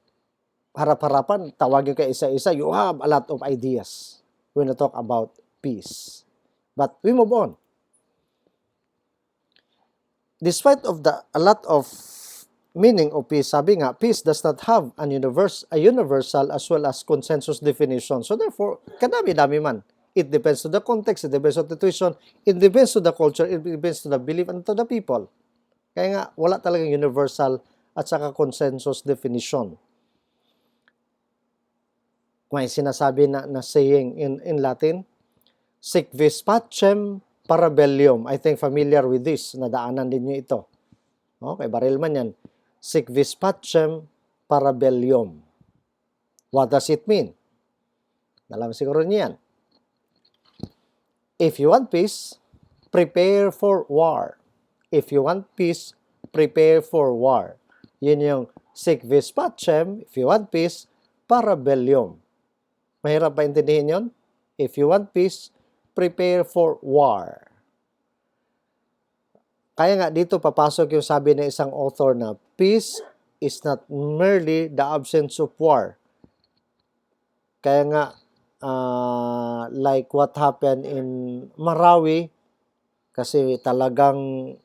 harap-harapan, tawagin ka isa-isa, you have a lot of ideas when we talk about peace. But we move on. Despite of a lot of meaning of peace, sabi nga, peace does not have a universal as well as consensus definition. So therefore, kadami-dami man. It depends to the context, it depends on the situation, it depends to the culture, it depends to the belief and to the people. Kaya nga, wala talagang universal at saka consensus definition. May sinasabi na saying in Latin, sic vis pacem para bellium. I think familiar with this, nadaanan din nyo ito. Okay, baril man yan. Sic vis pacem para bellium. What does it mean? Alam siguro niyan. If you want peace, prepare for war. If you want peace, prepare for war. Yun yung sic vis pacem, if you want peace, para bellium. Mahirap ba intindihin yun? If you want peace, prepare for war. Kaya nga dito papasok yung sabi ng isang author na peace is not merely the absence of war. Kaya nga, like what happened in Marawi, kasi talagang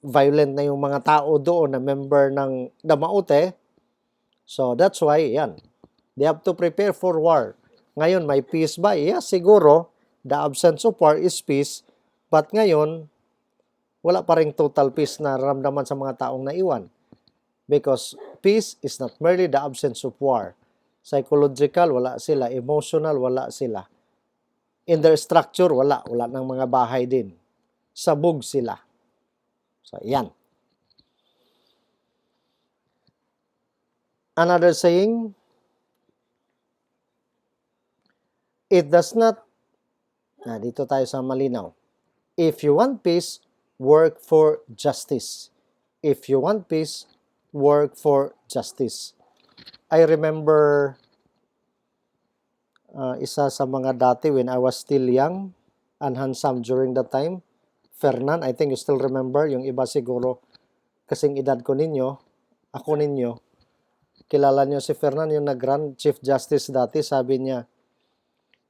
violent na yung mga tao doon na member ng Damaute. So that's why, yan. They have to prepare for war. Ngayon, may peace ba? Yeah, siguro, the absence of war is peace. But ngayon, wala pa ring total peace na ramdaman sa mga taong naiwan. Because peace is not merely the absence of war. Psychological, wala sila. Emotional, wala sila. In their structure, wala. Wala ng mga bahay din. Sabog sila. So, yan. Another saying, it does not, dito tayo sa malinaw. If you want peace, work for justice. If you want peace, work for justice. I remember isa sa mga dati when I was still young and handsome during that time. Fernan, I think you still remember. Yung iba siguro, kasing edad ko ninyo, ako ninyo. Kilala nyo si Fernan, yung nag-Grand Chief Justice dati, sabi niya,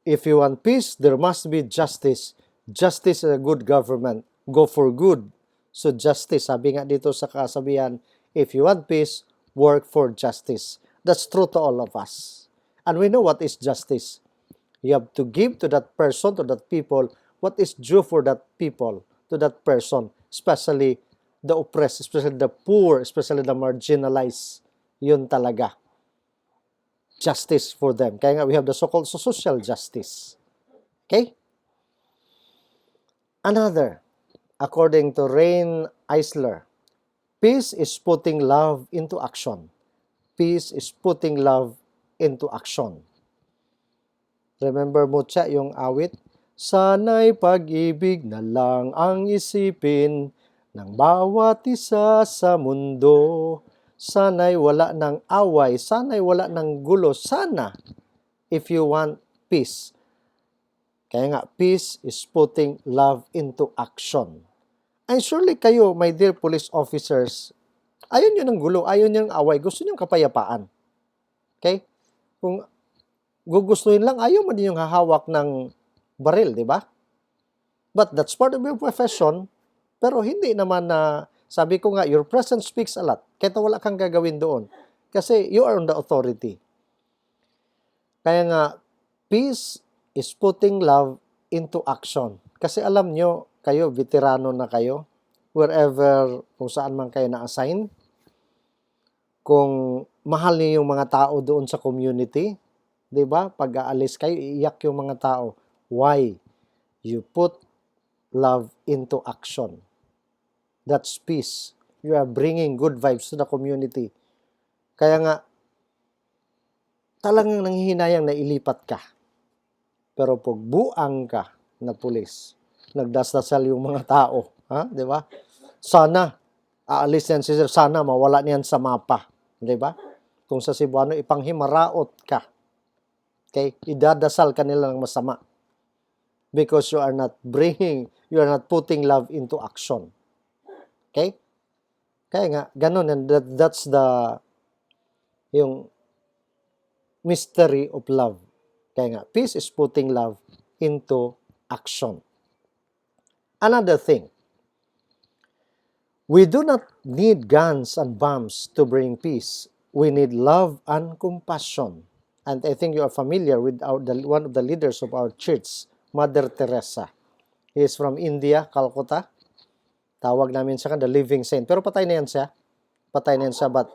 If you want peace, there must be justice. Justice is a good government. Go for good. So justice, sabi nga dito sa kasabihan, if you want peace, work for justice. That's true to all of us. And we know what is justice. You have to give to that person, to that people, what is due for that people, to that person, especially the oppressed, especially the poor, especially the marginalized. Yun talaga. Justice for them. Kaya nga we have the so-called social justice. Okay? Another, according to Rain Eisler, peace is putting love into action. Peace is putting love into action. Remember mo siya yung awit? Sana'y pag-ibig na lang ang isipin ng bawat isa sa mundo. Sana'y wala ng away, sana'y wala ng gulo. Sana, if you want peace. Kaya nga, peace is putting love into action. And surely kayo, my dear police officers, ayaw nyo ng gulo, ayaw nyo ng away, gusto nyo ng kapayapaan. Okay? Kung gugustuhin lang, ayaw mo din yung hahawak ng baril, di ba? But that's part of your profession. Pero hindi naman na, sabi ko nga, your presence speaks a lot. Kahit wala kang gagawin doon. Kasi you are on the authority. Kaya nga, peace is putting love into action. Kasi alam nyo, kayo, veterano na kayo, wherever, kung saan man kayo na-assign, kung mahal niyo yung mga tao doon sa community, di ba? Pag aalis kayo, iiyak yung mga tao. Why? You put love into action. That's peace. You are bringing good vibes to the community. Kaya nga, talagang nanghihinayang na ilipat ka. Pero pag buang ka na pulis, nagdasdasal yung mga tao, ha? Di ba? Sana, aalis yan si sir, sana mawala niyan sa mapa. Di ba? Kung sa Cebuano, ipanghimaraot ka. Okay? Idadasal ka nila ng masama. Because you are not putting love into action. Okay? Kaya nga, ganun, and that's yung mystery of love. Kaya nga, peace is putting love into action. Another thing, we do not need guns and bombs to bring peace. We need love and compassion. And I think you are familiar with one of the leaders of our church, Mother Teresa. He is from India, Calcutta. Tawag namin siya the living saint. Pero patay na yan siya. Patay na yan siya. But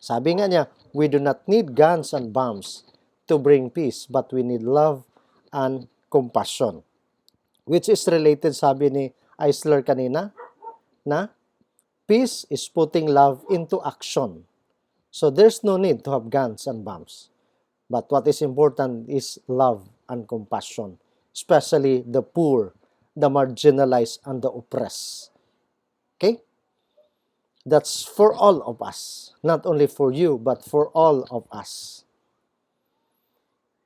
sabi nga niya, we do not need guns and bombs to bring peace, but we need love and compassion. Which is related, sabi ni Eisler kanina, na peace is putting love into action. So there's no need to have guns and bombs. But what is important is love and compassion, especially the poor, the marginalized, and the oppressed. Okay? That's for all of us. Not only for you, but for all of us.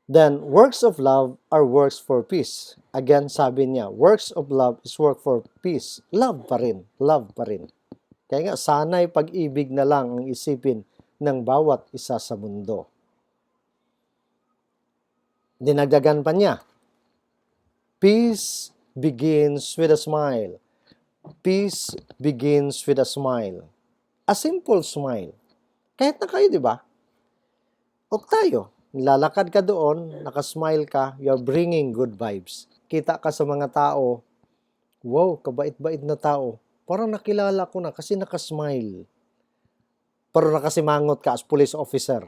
Then, works of love are works for peace. Again, sabi niya, works of love is work for peace. Love pa rin. Love pa rin. Kaya nga, sana'y pag-ibig na lang ang isipin ng bawat isa sa mundo. Dinagdagan pa niya, peace begins with a smile. Peace begins with a smile. A simple smile. Kahit na kayo, di ba? O tayo, nilalakad ka doon, nakasmile ka, you're bringing good vibes. Kita ka sa mga tao, wow, kabait-bait na tao. Parang nakilala ko na kasi nakasmile. Pero nakasimangot ka as police officer.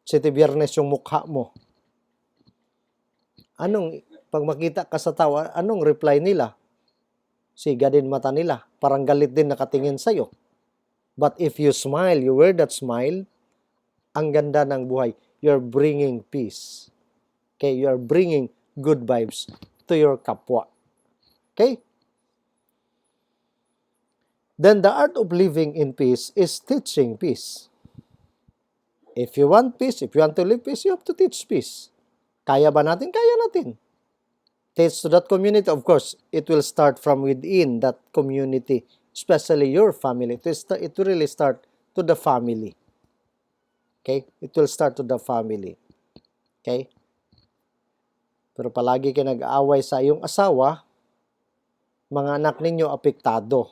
Siti Biyernes yung mukha mo. Pag makita ka sa tao, anong reply nila? Siga din mata nila. Parang galit din nakatingin sa'yo. But if you smile, you wear that smile, ang ganda ng buhay. You're bringing peace. Okay? You're bringing good vibes to your kapwa. Okay? Then the art of living in peace is teaching peace. If you want peace, if you want to live peace, you have to teach peace. Kaya ba natin? Kaya natin. Teach to that community. Of course, it will start from within that community, especially your family. It will really start to the family. Okay? It will start to the family. Okay? Pero palagi kayo nag-aaway sa iyong asawa, mga anak ninyo apektado.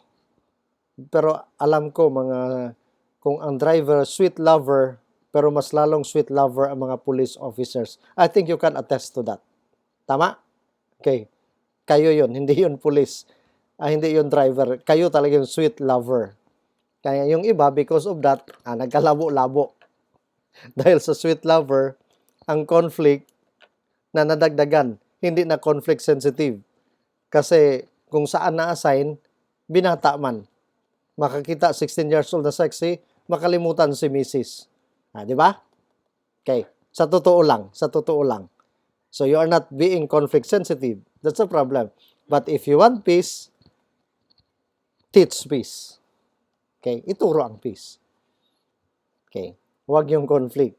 Pero alam ko, kung ang driver, sweet lover, pero mas lalong sweet lover ang mga police officers. I think you can attest to that. Tama? Okay. Kayo yun, hindi yun police. Hindi yun driver. Kayo talaga yung sweet lover. Kaya yung iba, because of that, nagkalabo-labo. Dahil sa sweet lover, ang conflict na nadagdagan, hindi na conflict sensitive. Kasi kung saan na-assign, binata man. Makakita 16 years old na sexy, makalimutan si Mrs. Di ba? Okay. Sa totoo lang. So you are not being conflict sensitive. That's a problem. But if you want peace, teach peace. Okay? Ituro ang peace. Okay? Huwag yung conflict.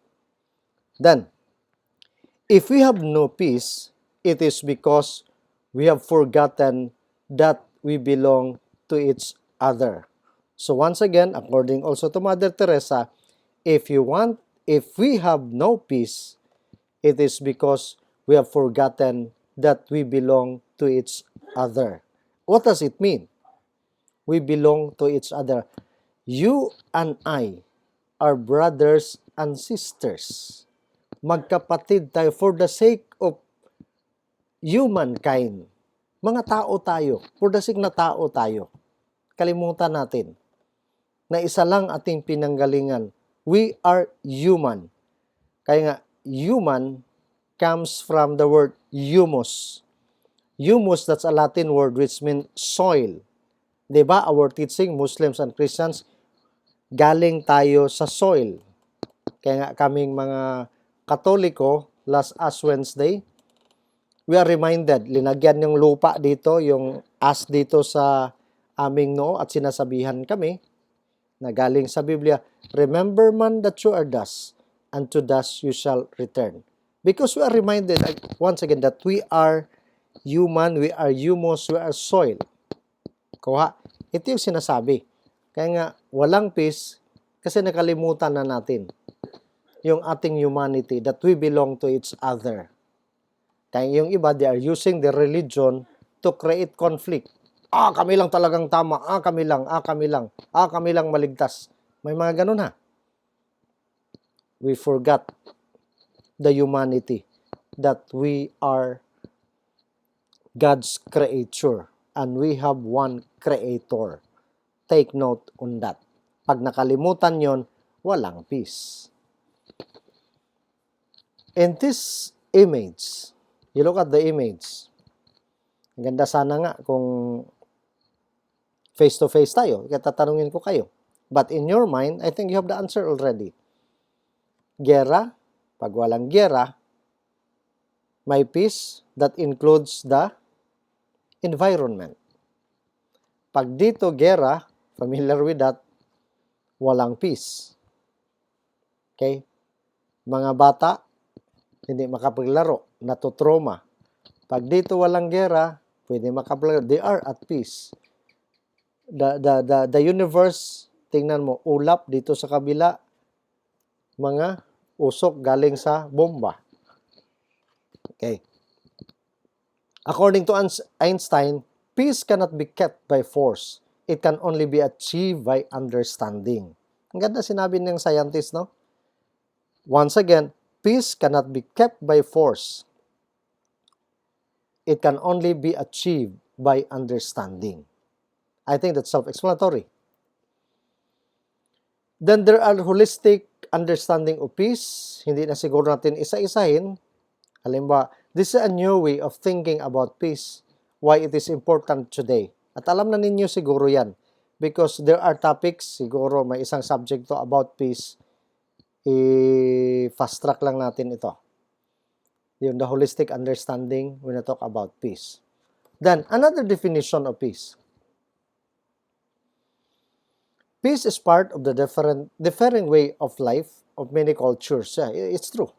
Then, if we have no peace, it is because we have forgotten that we belong to each other. So once again, according also to Mother Teresa, if we have no peace, it is because we have forgotten that we belong to each other. What does it mean? We belong to each other. You and I are brothers and sisters. Magkapatid tayo for the sake of humankind. Mga tao tayo. For the sake na tao tayo. Kalimutan natin na isa lang ating pinanggalingan. We are human. Kaya nga, human comes from the word humus. Humus, that's a Latin word which means soil. Diba, our teaching, Muslims and Christians, galing tayo sa soil. Kaya nga kaming mga Katoliko, last Ash Wednesday, we are reminded, linagyan yung lupa dito, yung ash dito sa aming noo at sinasabihan kami, na galing sa Biblia, remember man that you are dust, and to dust you shall return. Because we are reminded, once again, that we are human, we are humus, we are soil. Kuha, ito yung sinasabi. Kaya nga, walang peace, kasi nakalimutan na natin yung ating humanity, that we belong to each other. Kaya yung iba, they are using their religion to create conflict. Kami lang talagang tama. Kami lang. Kami lang maligtas. May mga ganun ha. We forgot the humanity that we are God's creature and we have one creator. Take note on that. Pag nakalimutan yon, walang peace. In this image, you look at the image. Ang ganda sana nga kung face-to-face tayo, kaya tatanungin ko kayo. But in your mind, I think you have the answer already. Gera, pag walang gera, may peace that includes the environment. Pag dito gera, familiar with that, walang peace. Okay? Mga bata, hindi makapaglaro, natutrauma. Pag dito walang gera, pwede makapaglaro. They are at peace. The universe, tingnan mo, ulap dito sa kabila, mga usok galing sa bomba. Okay. According to Einstein, peace cannot be kept by force. It can only be achieved by understanding. Ang ganda sinabi ng scientist, no? Once again, peace cannot be kept by force. It can only be achieved by understanding. I think that's self-explanatory. Then there are holistic understanding of peace. Hindi na siguro natin isa-isahin. Halimbawa, this is a new way of thinking about peace, why it is important today. At alam na ninyo siguro yan. Because there are topics, siguro may isang subject to about peace. I-fast track lang natin ito. Yung the holistic understanding when I talk about peace. Then, another definition of peace. Peace is part of the differing way of life of many cultures. Yeah, it's true.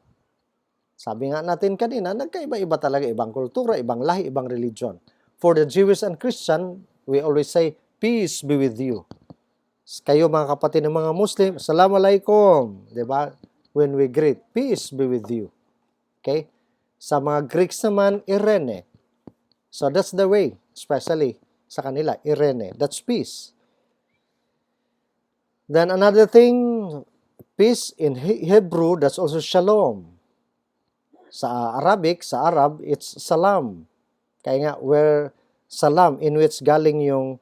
Sabi nga natin kanina, nagkaiba-iba talaga, ibang kultura, ibang lahi, ibang religion. For the Jewish and Christian, we always say, peace be with you. Kayo mga kapatid ng mga Muslim, Assalamualaikum. Diba? When we greet, peace be with you. Okay? Sa mga Greeks naman, Irene. So that's the way, especially sa kanila, Irene. That's peace. Then another thing, peace in Hebrew, that's also shalom. Sa Arabic, sa Arab, it's salam. Kaya nga, where salam, in which galing yung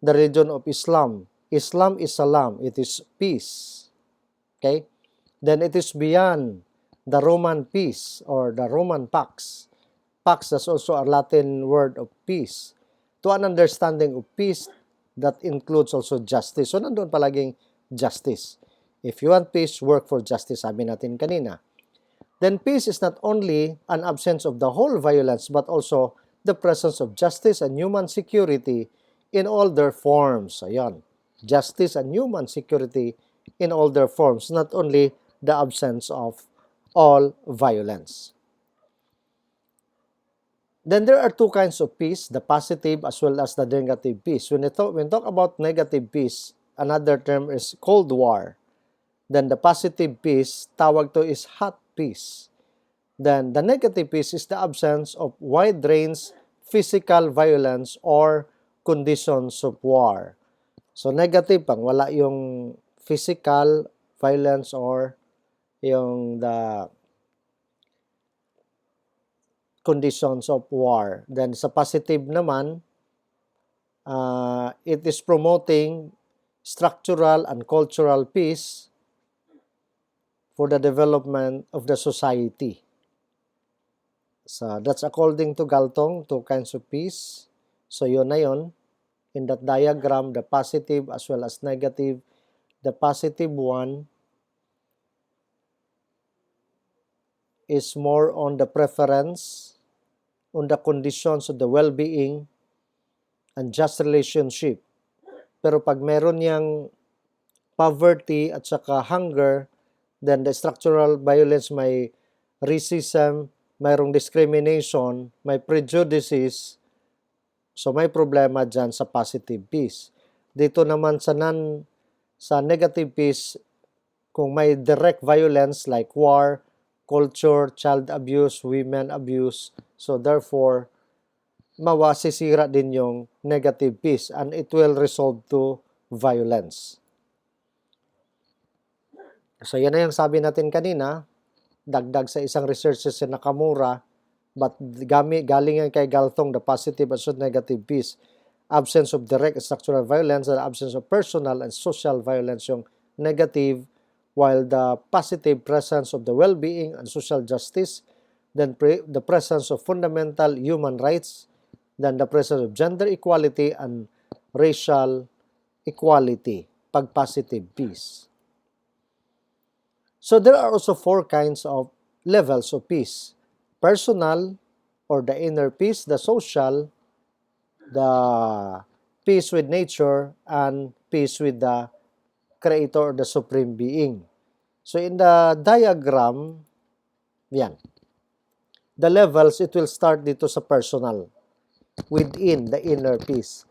the religion of Islam. Islam is salam, it is peace. Okay? Then it is beyond the Roman peace or the Roman pax. Pax is also a Latin word of peace. To an understanding of peace, that includes also justice. So, nandun palaging justice. If you want peace, work for justice, sabi natin kanina. Then peace is not only an absence of the whole violence, but also the presence of justice and human security in all their forms. Ayan. Justice and human security in all their forms, not only the absence of all violence. Then there are two kinds of peace, the positive as well as the negative peace. When talk about negative peace, another term is Cold War. Then the positive peace, tawag to is hot peace. Then the negative peace is the absence of wide range physical violence or conditions of war. So negative, pang wala yung physical violence or yung the conditions of war. Then sa positive naman, it is promoting structural and cultural peace for the development of the society. So that's according to Galtong, two kinds of peace. So yun na yun. In that diagram, the positive as well as negative. The positive one is more on the preference, on the conditions of the well-being, and just relationship. Pero pag meron niyang poverty at saka hunger, then the structural violence, may racism, mayroong discrimination, may prejudices, so may problema dyan sa positive peace. Dito naman sa negative peace, kung may direct violence like war, culture, child abuse, women abuse, so therefore, mawasisira din yung negative peace and it will result to violence. So yan na yung sabi natin kanina, dagdag sa isang research si Nakamura, but galing yan kay Galtong, the positive as well as negative peace. Absence of direct structural violence and absence of personal and social violence yung negative, while the positive presence of the well-being and social justice, then the presence of fundamental human rights, then the presence of gender equality and racial equality, pag positive peace. So there are also four kinds of levels of peace. Personal or the inner peace, the social, the peace with nature, and peace with the Creator or the Supreme Being. So in the diagram, yan. The levels, it will start dito sa personal, within the inner peace.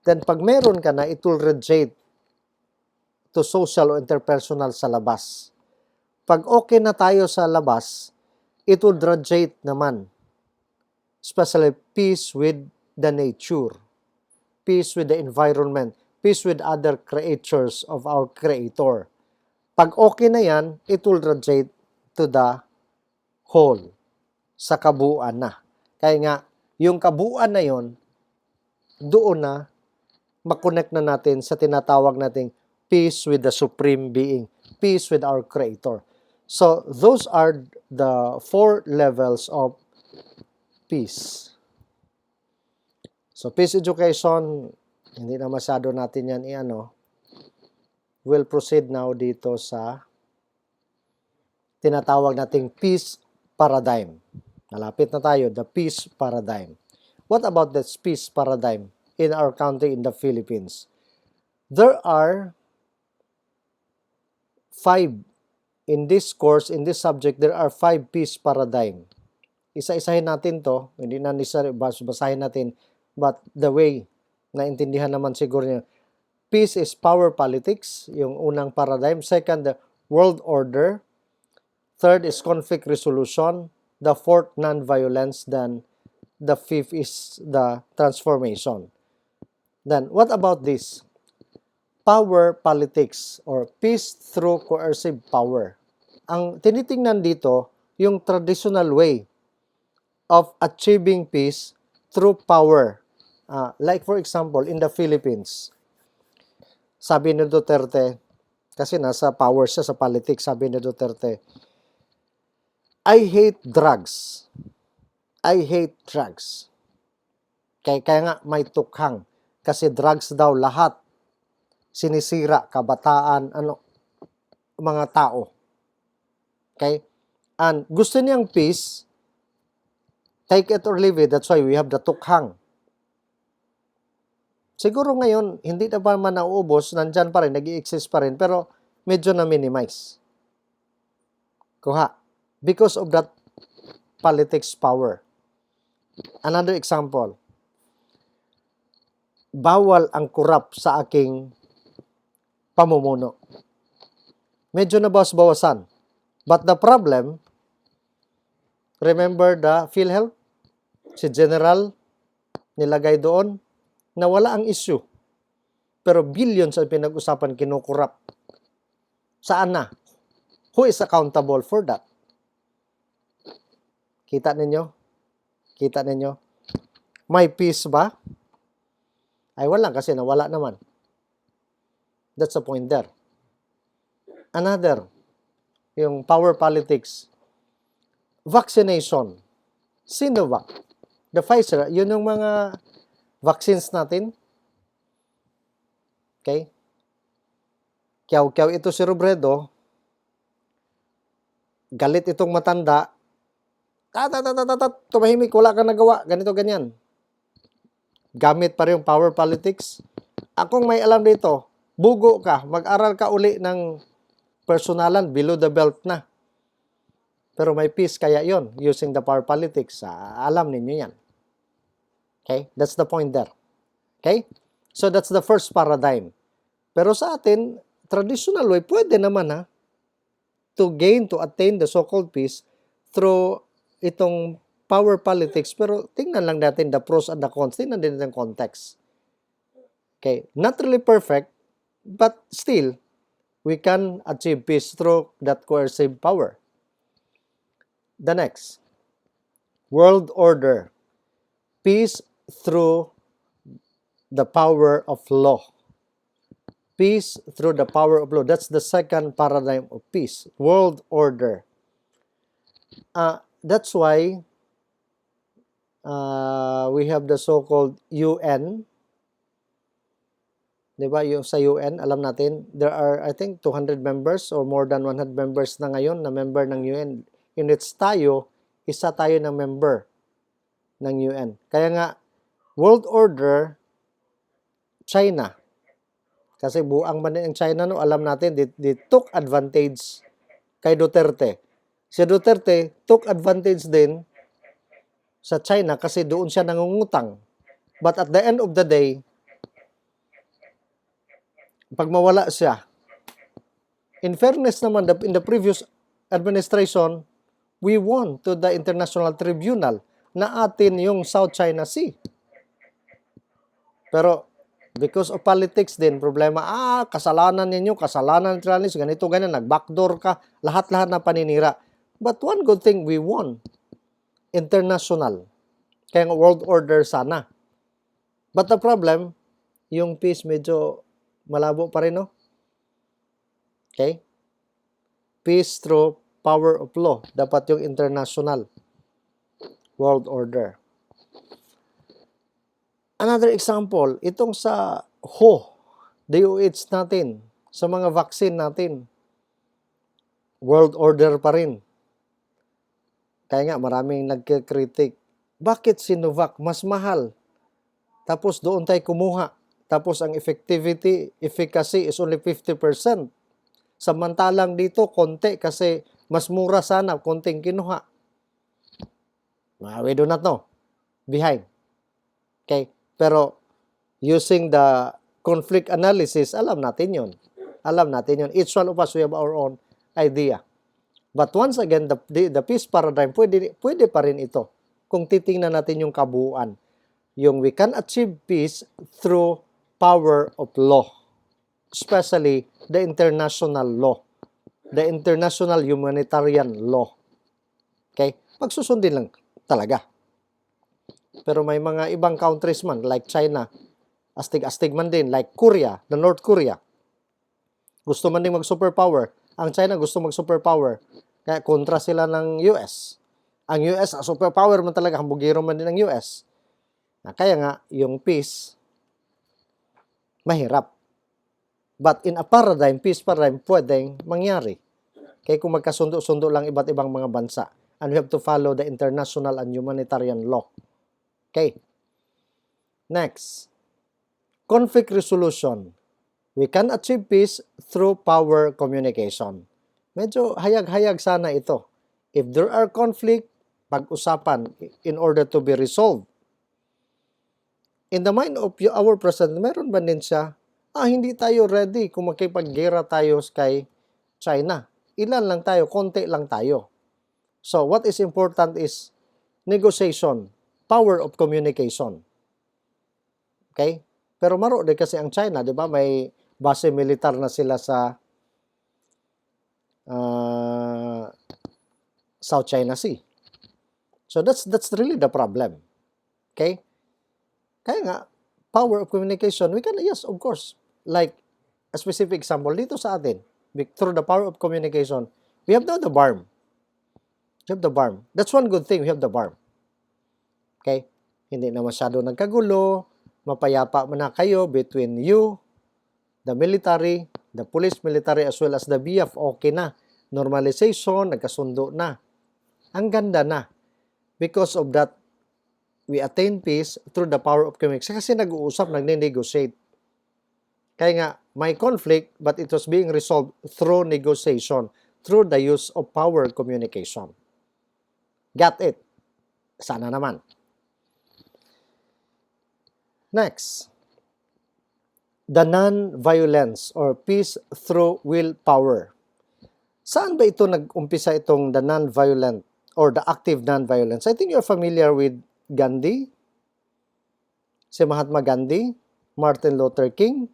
Then pag meron ka na, it will radiate to social o interpersonal sa labas. Pag okay na tayo sa labas, it will radiate naman. Especially peace with the nature, peace with the environment, peace with other creatures of our Creator. Pag okay na yan, it will radiate to the whole, sa kabuuan na. Kaya nga, yung kabuuan na yon, doon na makonect na natin sa tinatawag nating peace with the Supreme Being, peace with our Creator. So, those are the four levels of peace. So, peace education, hindi na masyado natin yan i-ano. We'll proceed now dito sa tinatawag nating peace paradigm. Malapit na tayo, the peace paradigm. What about this peace paradigm in our country, in the Philippines? There are 5 in this course, in this subject, there are 5 peace paradigm. Isa-isahin natin to, hindi na basahin natin, but the way, naintindihan naman siguro niyo. Peace is power politics, yung unang paradigm. Second, the world order. Third is conflict resolution. the fourth non-violence, then the fifth is the transformation. Then, what about this? Power politics or peace through coercive power. Ang tinitingnan dito, yung traditional way of achieving peace through power. Like for example, in the Philippines, sabi ni Duterte, kasi nasa power siya sa politics, sabi ni Duterte, I hate drugs. I hate drugs. Kaya nga may tukhang. Kasi drugs daw lahat sinisira, kabataan, mga tao. Okay? And gusto niyang peace, take it or leave it, that's why we have the tukhang. Siguro ngayon, hindi na pa man nauubos, nandyan pa rin, nag-i-exist pa rin, pero medyo na-minimize. Kuha. Because of that politics power. Another example, bawal ang kurap sa aking pamumuno. Medyo nabawas-bawasan. But the problem, remember the PhilHealth? Si General nilagay doon, nawala ang issue. Pero billions ang pinag-usapan kinukurap. Saan na? Who is accountable for that? Kita ninyo? Kita ninyo? May peace ba? Ay wala kasi nawala naman. That's the point there. Another, yung power politics. Vaccination. Sinovac. The Pfizer, yun yung mga vaccines natin. Okay? Kyaw-kyaw ito si Robredo. Galit itong matanda. Tumahimik, wala kang nagawa. Ganito, ganyan. Gamit pa rin yung power politics. Akong may alam dito, bugo ka, mag-aral ka uli ng personalan, below the belt na. Pero may peace kaya yon using the power politics. Alam ninyo yan. Okay? That's the point there. Okay? So that's the first paradigm. Pero sa atin, traditional way, pwede naman to attain the so-called peace through itong power politics. Pero tingnan lang natin the pros and the cons. Tingnan din natin context. Okay? Not really perfect, but still, we can achieve peace through that coercive power. The next, world order. Peace through the power of law. Peace through the power of law. That's the second paradigm of peace. World order. That's why we have the so-called UN. Diba? Yung sa UN, alam natin, there are, I think, 200 members or more than 100 members na ngayon na member ng UN. In which tayo, isa tayo ng member ng UN. Kaya nga, world order, China. Kasi buang man ang China, no, alam natin, they took advantage kay Duterte. Si Duterte took advantage din sa China kasi doon siya nangungutang. But at the end of the day, pag mawala siya, in fairness naman, in the previous administration, we won to the International Tribunal na atin yung South China Sea. Pero, because of politics din, problema, kasalanan ninyo, kasalanan ng Chinese, ganito, ganyan, nag-backdoor ka, lahat-lahat na paninira. But one good thing, we won. International. Kaya nga world order sana. But the problem, yung peace medyo malabo pa rin, no? Okay? Peace through power of law. Dapat yung international world order. Another example, itong sa DOH natin, sa mga vaccine natin, world order pa rin. Kaya nga, maraming nagkikritik. Bakit Sinovac mas mahal? Tapos doon tayo kumuha. Tapos ang efficacy is only 50%. Samantalang dito, konti kasi mas mura sana, konting kinuha. We do not know. Behind. Okay? Pero, using the conflict analysis, alam natin yun. Alam natin yun. Each one of us, we have our own idea. But once again, the peace paradigm, pwede pa rin ito kung titingnan natin yung kabuuan. Yung we can achieve peace through power of law, especially the international law, the international humanitarian law. Okay? Pagsusundin lang talaga. Pero may mga ibang countries man, like China, astig-astig man din, like Korea, the North Korea. Gusto man din mag-superpower. Ang China gusto mag-superpower. Kaya kontra sila ng US. Ang US, ang superpower man talaga, hambugiro man din ng US. Kaya nga, yung peace, mahirap. But in a paradigm, peace paradigm, pwedeng mangyari. Kaya kung magkasundo-sundo lang iba't ibang mga bansa, and we have to follow the international and humanitarian law. Okay. Next, conflict resolution. We can achieve peace through power communication. Medyo hayag-hayag sana ito. If there are conflict, pag-usapan in order to be resolved. In the mind of our president, meron ba din siya, hindi tayo ready kung makipag-gera tayo kay China. Ilan lang tayo, konti lang tayo. So, what is important is negotiation, power of communication. Okay? Pero maro din kasi ang China, di ba? May base militar na sila sa South China Sea. So, that's really the problem. Okay? Kaya nga, power of communication, we can, yes, of course, like a specific example, dito sa atin, through the power of communication, we have now the BARM. We have the BARM. That's one good thing, we have the BARM. Okay? Hindi na masyado nagkagulo, mapayapa na kayo between you, the military, the police military, as well as the BF, okay na. Normalization, nagkasundo na. Ang ganda na. Because of that, we attain peace through the power of communication. Kasi nag-uusap, nagne-negotiate. Kaya nga, may conflict, but it was being resolved through negotiation, through the use of power communication. Got it? Sana naman. Next, the non-violence or peace through willpower. Saan ba ito nag-umpisa itong the non-violent or the active non-violence? I think you're familiar with Gandhi, si Mahatma Gandhi, Martin Luther King,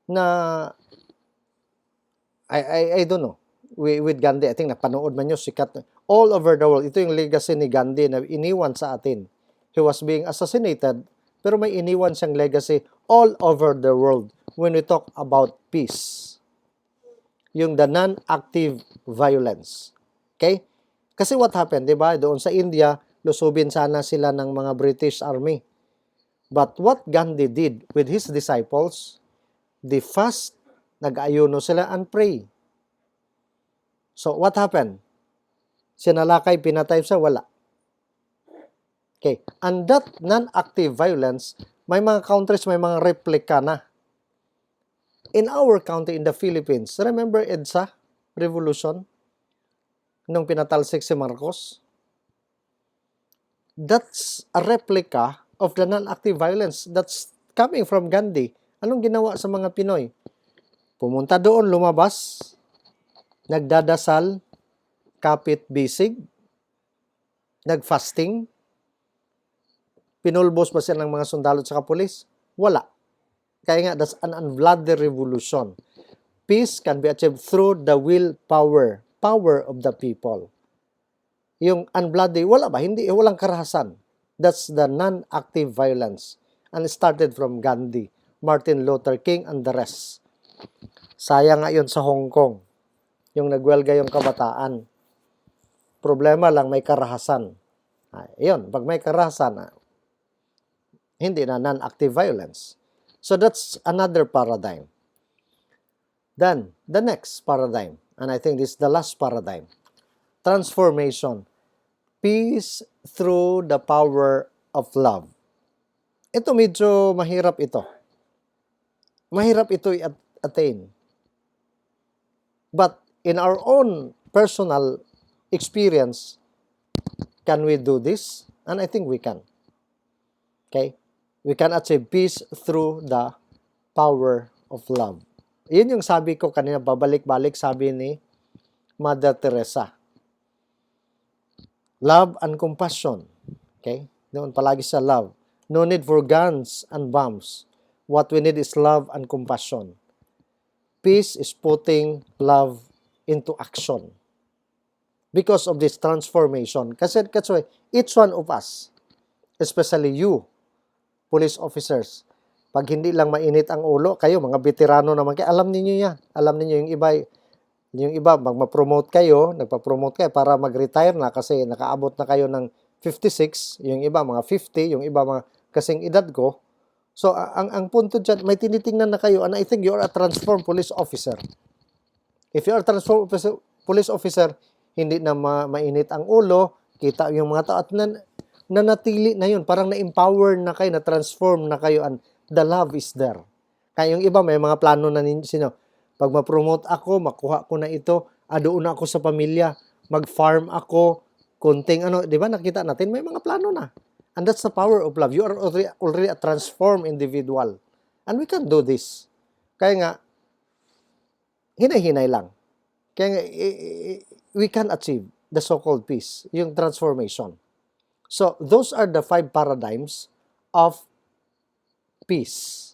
na I don't know, with Gandhi, I think napanood man nyo, sikat, all over the world. Ito yung legacy ni Gandhi na iniwan sa atin. He was being assassinated, pero may iniwan siyang legacy all over the world when we talk about peace. Yung the non-active violence. Okay? Kasi what happened, di ba? Doon sa India, lusubin sana sila ng mga British Army. But what Gandhi did with his disciples, they fast, nag-ayuno sila and pray. So, what happened? Sinalakay, pinatay siya, wala. Okay. And that non-active violence, may mga countries, may mga replika na. In our country, in the Philippines, remember EDSA Revolution? Nung pinatalsik si Marcos? That's a replica of the non-active violence that's coming from Gandhi. Anong ginawa sa mga Pinoy? Pumunta doon, lumabas, nagdadasal, kapit-bisig, nag-fasting, pinulbos ba siya ng mga sundalo at pulis? Wala. Kaya nga, that's an unbloody revolution. Peace can be achieved through the willpower, power of the people. Yung unbloody, wala ba? Hindi, walang karahasan. That's the non-active violence. And it started from Gandhi, Martin Luther King, and the rest. Sayang nga yun sa Hong Kong. Yung nagwelga yung kabataan. Problema lang, may karahasan. Yun, pag may karahasan, hindi na non-active violence. So that's another paradigm. Then, the next paradigm, and I think this is the last paradigm, transformation. Peace through the power of love. Ito medyo mahirap ito. Mahirap ito i-attain. But in our own personal experience, can we do this? And I think we can. Okay? We can achieve peace through the power of love. Yun yung sabi ko kanina, babalik-balik sabi ni Mother Teresa. Love and compassion. Okay? Doon palagi sa love. No need for guns and bombs. What we need is love and compassion. Peace is putting love into action. Because of this transformation. Kasi each one of us, especially you, police officers, pag hindi lang mainit ang ulo, kayo, mga veterano naman kayo, alam niyo yan. Alam niyo yung iba, magma-promote kayo, nagpa-promote kayo para mag-retire na kasi nakaabot na kayo ng 56, yung iba mga 50, yung iba mga kasing edad ko. So, ang punto dyan, may tinitingnan na kayo, and I think you are a transformed police officer. If you are a transformed police officer, hindi na mainit ang ulo, kita yung mga tao, at nanatili na yun, parang na-empower na kayo, na-transform na kayo, and the love is there. Kaya yung iba, may mga plano na ninyo, pag ma-promote ako, makuha ko na ito, doon na ako sa pamilya, mag-farm ako, kunting di ba nakita natin, may mga plano na. And that's the power of love. You are already a transformed individual. And we can do this. Kaya nga, hinay-hinay lang. Kaya nga, we can achieve the so-called peace, yung transformation. So, those are the 5 paradigms of peace.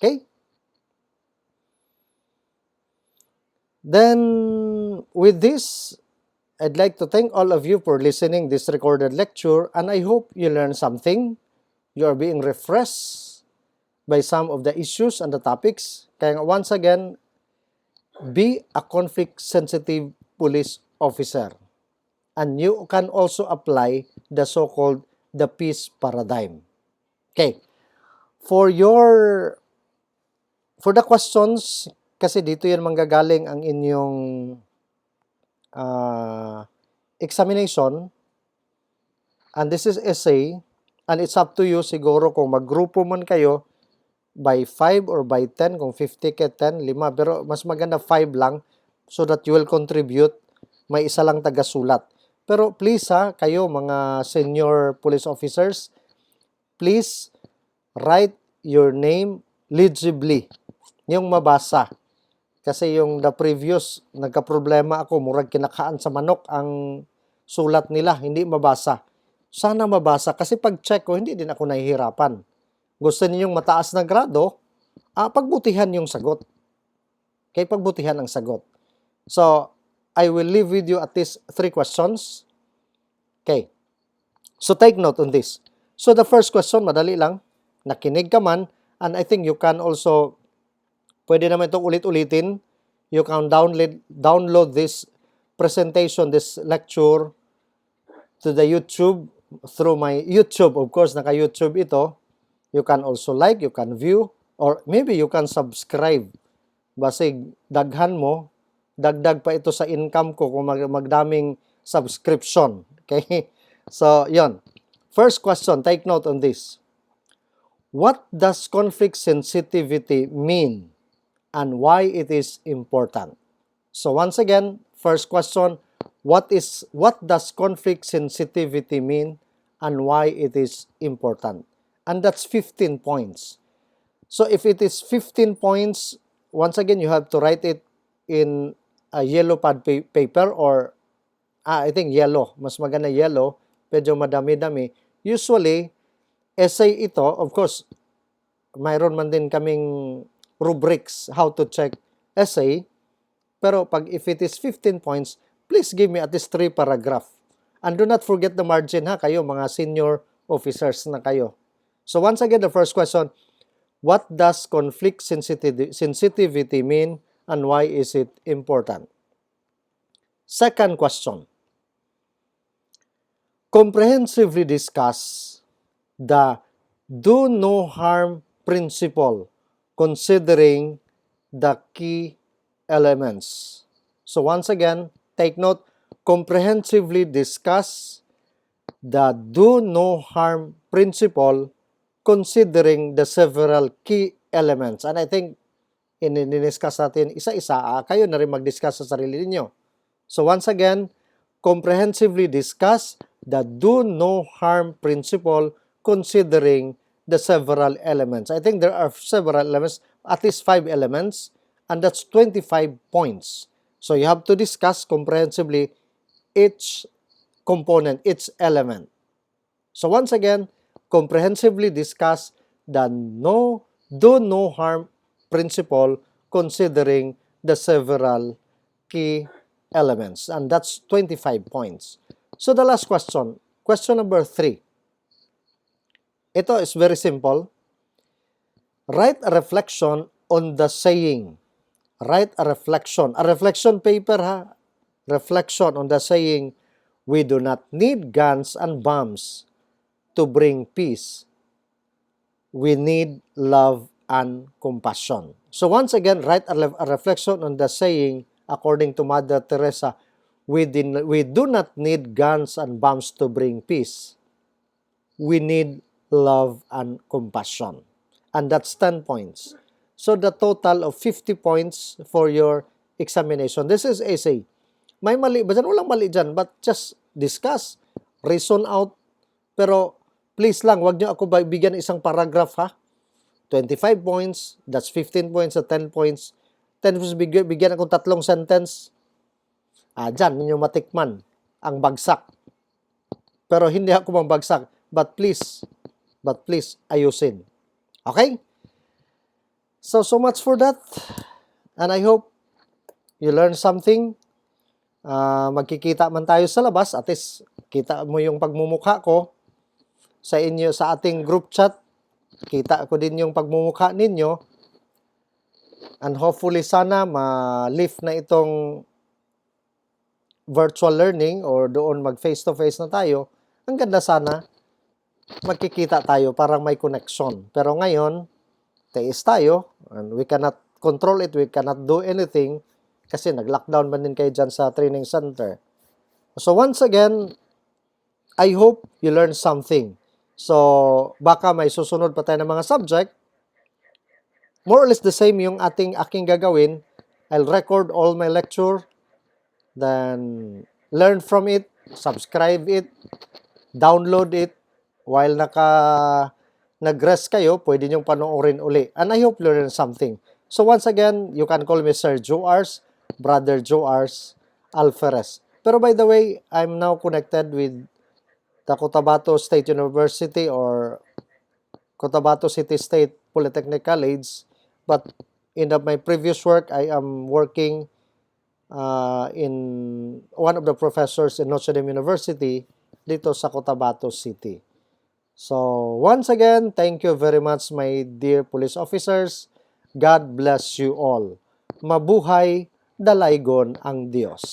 Okay? Then, with this, I'd like to thank all of you for listening this recorded lecture, and I hope you learned something. You are being refreshed by some of the issues and the topics. Kaya once again, be a conflict-sensitive police officer. And you can also apply the so-called the peace paradigm. Okay. For the questions, kasi dito yan manggagaling ang inyong examination, and this is essay, and it's up to you siguro kung maggrupo man kayo by 5 or by 10, kung 50 ke 10, 5, pero mas maganda 5 lang so that you will contribute, may isa lang taga-sulat. Pero please kayo mga senior police officers, please write your name legibly, yung mabasa. Kasi yung the previous, nagka-problema ako, murag kinakaan sa manok ang sulat nila, hindi mabasa. Sana mabasa, kasi pag-check ko, hindi din ako nahihirapan. Gusto ninyong mataas na grado, pagbutihan yung sagot. Okay, pagbutihan ang sagot. So, I will leave with you at least 3 questions. Okay. So, take note on this. So, the first question, madali lang. Nakinig ka man, and I think you can also pwede naman itong ulit-ulitin. You can download this presentation, this lecture to the YouTube, through my YouTube. Of course, naka-YouTube ito. You can also like, you can view, or maybe you can subscribe. Basig, daghan mo, dagdag pa ito sa income ko kung magdaming subscription. Okay? So, yon. First question, take note on this. What does conflict sensitivity mean? And why it is important. So once again, first question, what does conflict sensitivity mean and why it is important? And that's 15 points. So if it is 15 points, once again, you have to write it in a yellow pad paper, or I think yellow. Mas maganda yellow, medyo madami-dami. Usually, essay ito, of course, mayroon man din kaming rubrics how to check essay, pero if it is 15 points, please give me at least 3 paragraph. And do not forget the margin kayo mga senior officers na kayo. So once again, the first question, what does conflict sensitivity mean and why is it important? Second question, comprehensively discuss the do no harm principle considering the key elements. So once again, take note, comprehensively discuss the do no harm principle considering the several key elements. And I think, in-discuss natin isa-isa, kayo na rin mag-discuss sa sarili niyo. So once again, comprehensively discuss the do no harm principle considering the several elements. I think there are several elements, at least 5 elements, and that's 25 points. So you have to discuss comprehensively each component, each element. So once again, comprehensively discuss the do no harm principle considering the several key elements. And that's 25 points. So the last question, question number 3. Ito is very simple. Write a reflection on the saying. Write a reflection paper ha. Reflection on the saying, we do not need guns and bombs to bring peace. We need love and compassion. So once again, write a reflection on the saying, according to Mother Teresa, we do not need guns and bombs to bring peace. We need love and compassion. And that's 10 points. So the total of 50 points for your examination. This is essay. May mali ba dyan? Walang mali dyan, but just discuss, reason out. Pero please lang, wag nyo ako bigyan isang paragraph ha. 25 points, that's 15 points at 10 points. 10 points, bigyan akong 3 sentence. Dyan, ninyo matikman ang bagsak. Pero hindi ako mabagsak. But please, ayusin. Okay? So much for that. And I hope you learn something. Magkikita man tayo sa labas, at least kita mo yung pagmumukha ko sa inyo, sa ating group chat. Kita ko din yung pagmumukha ninyo. And hopefully sana ma-lift na itong virtual learning or doon mag face-to-face na tayo. Ang ganda sana, magkikita tayo, parang may connection. Pero ngayon, teis tayo, and we cannot control it, we cannot do anything, kasi nag-lockdown man din kayo dyan sa training center. So once again, I hope you learn something. So baka may susunod pa tayo ng mga subject, more or less the same yung aking gagawin. I'll record all my lecture, then learn from it, subscribe it, download it. While nag-rest kayo, pwede niyong panoorin uli. And I hope you learn something. So once again, you can call me Sir Joars, Brother Joars, Alferez. Pero by the way, I'm now connected with the Cotabato State University or Cotabato City State Polytechnic College. But in my previous work, I am working in one of the professors in Notre Dame University dito sa Cotabato City. So, once again, thank you very much, my dear police officers. God bless you all. Mabuhay, dalaygon ang Diyos.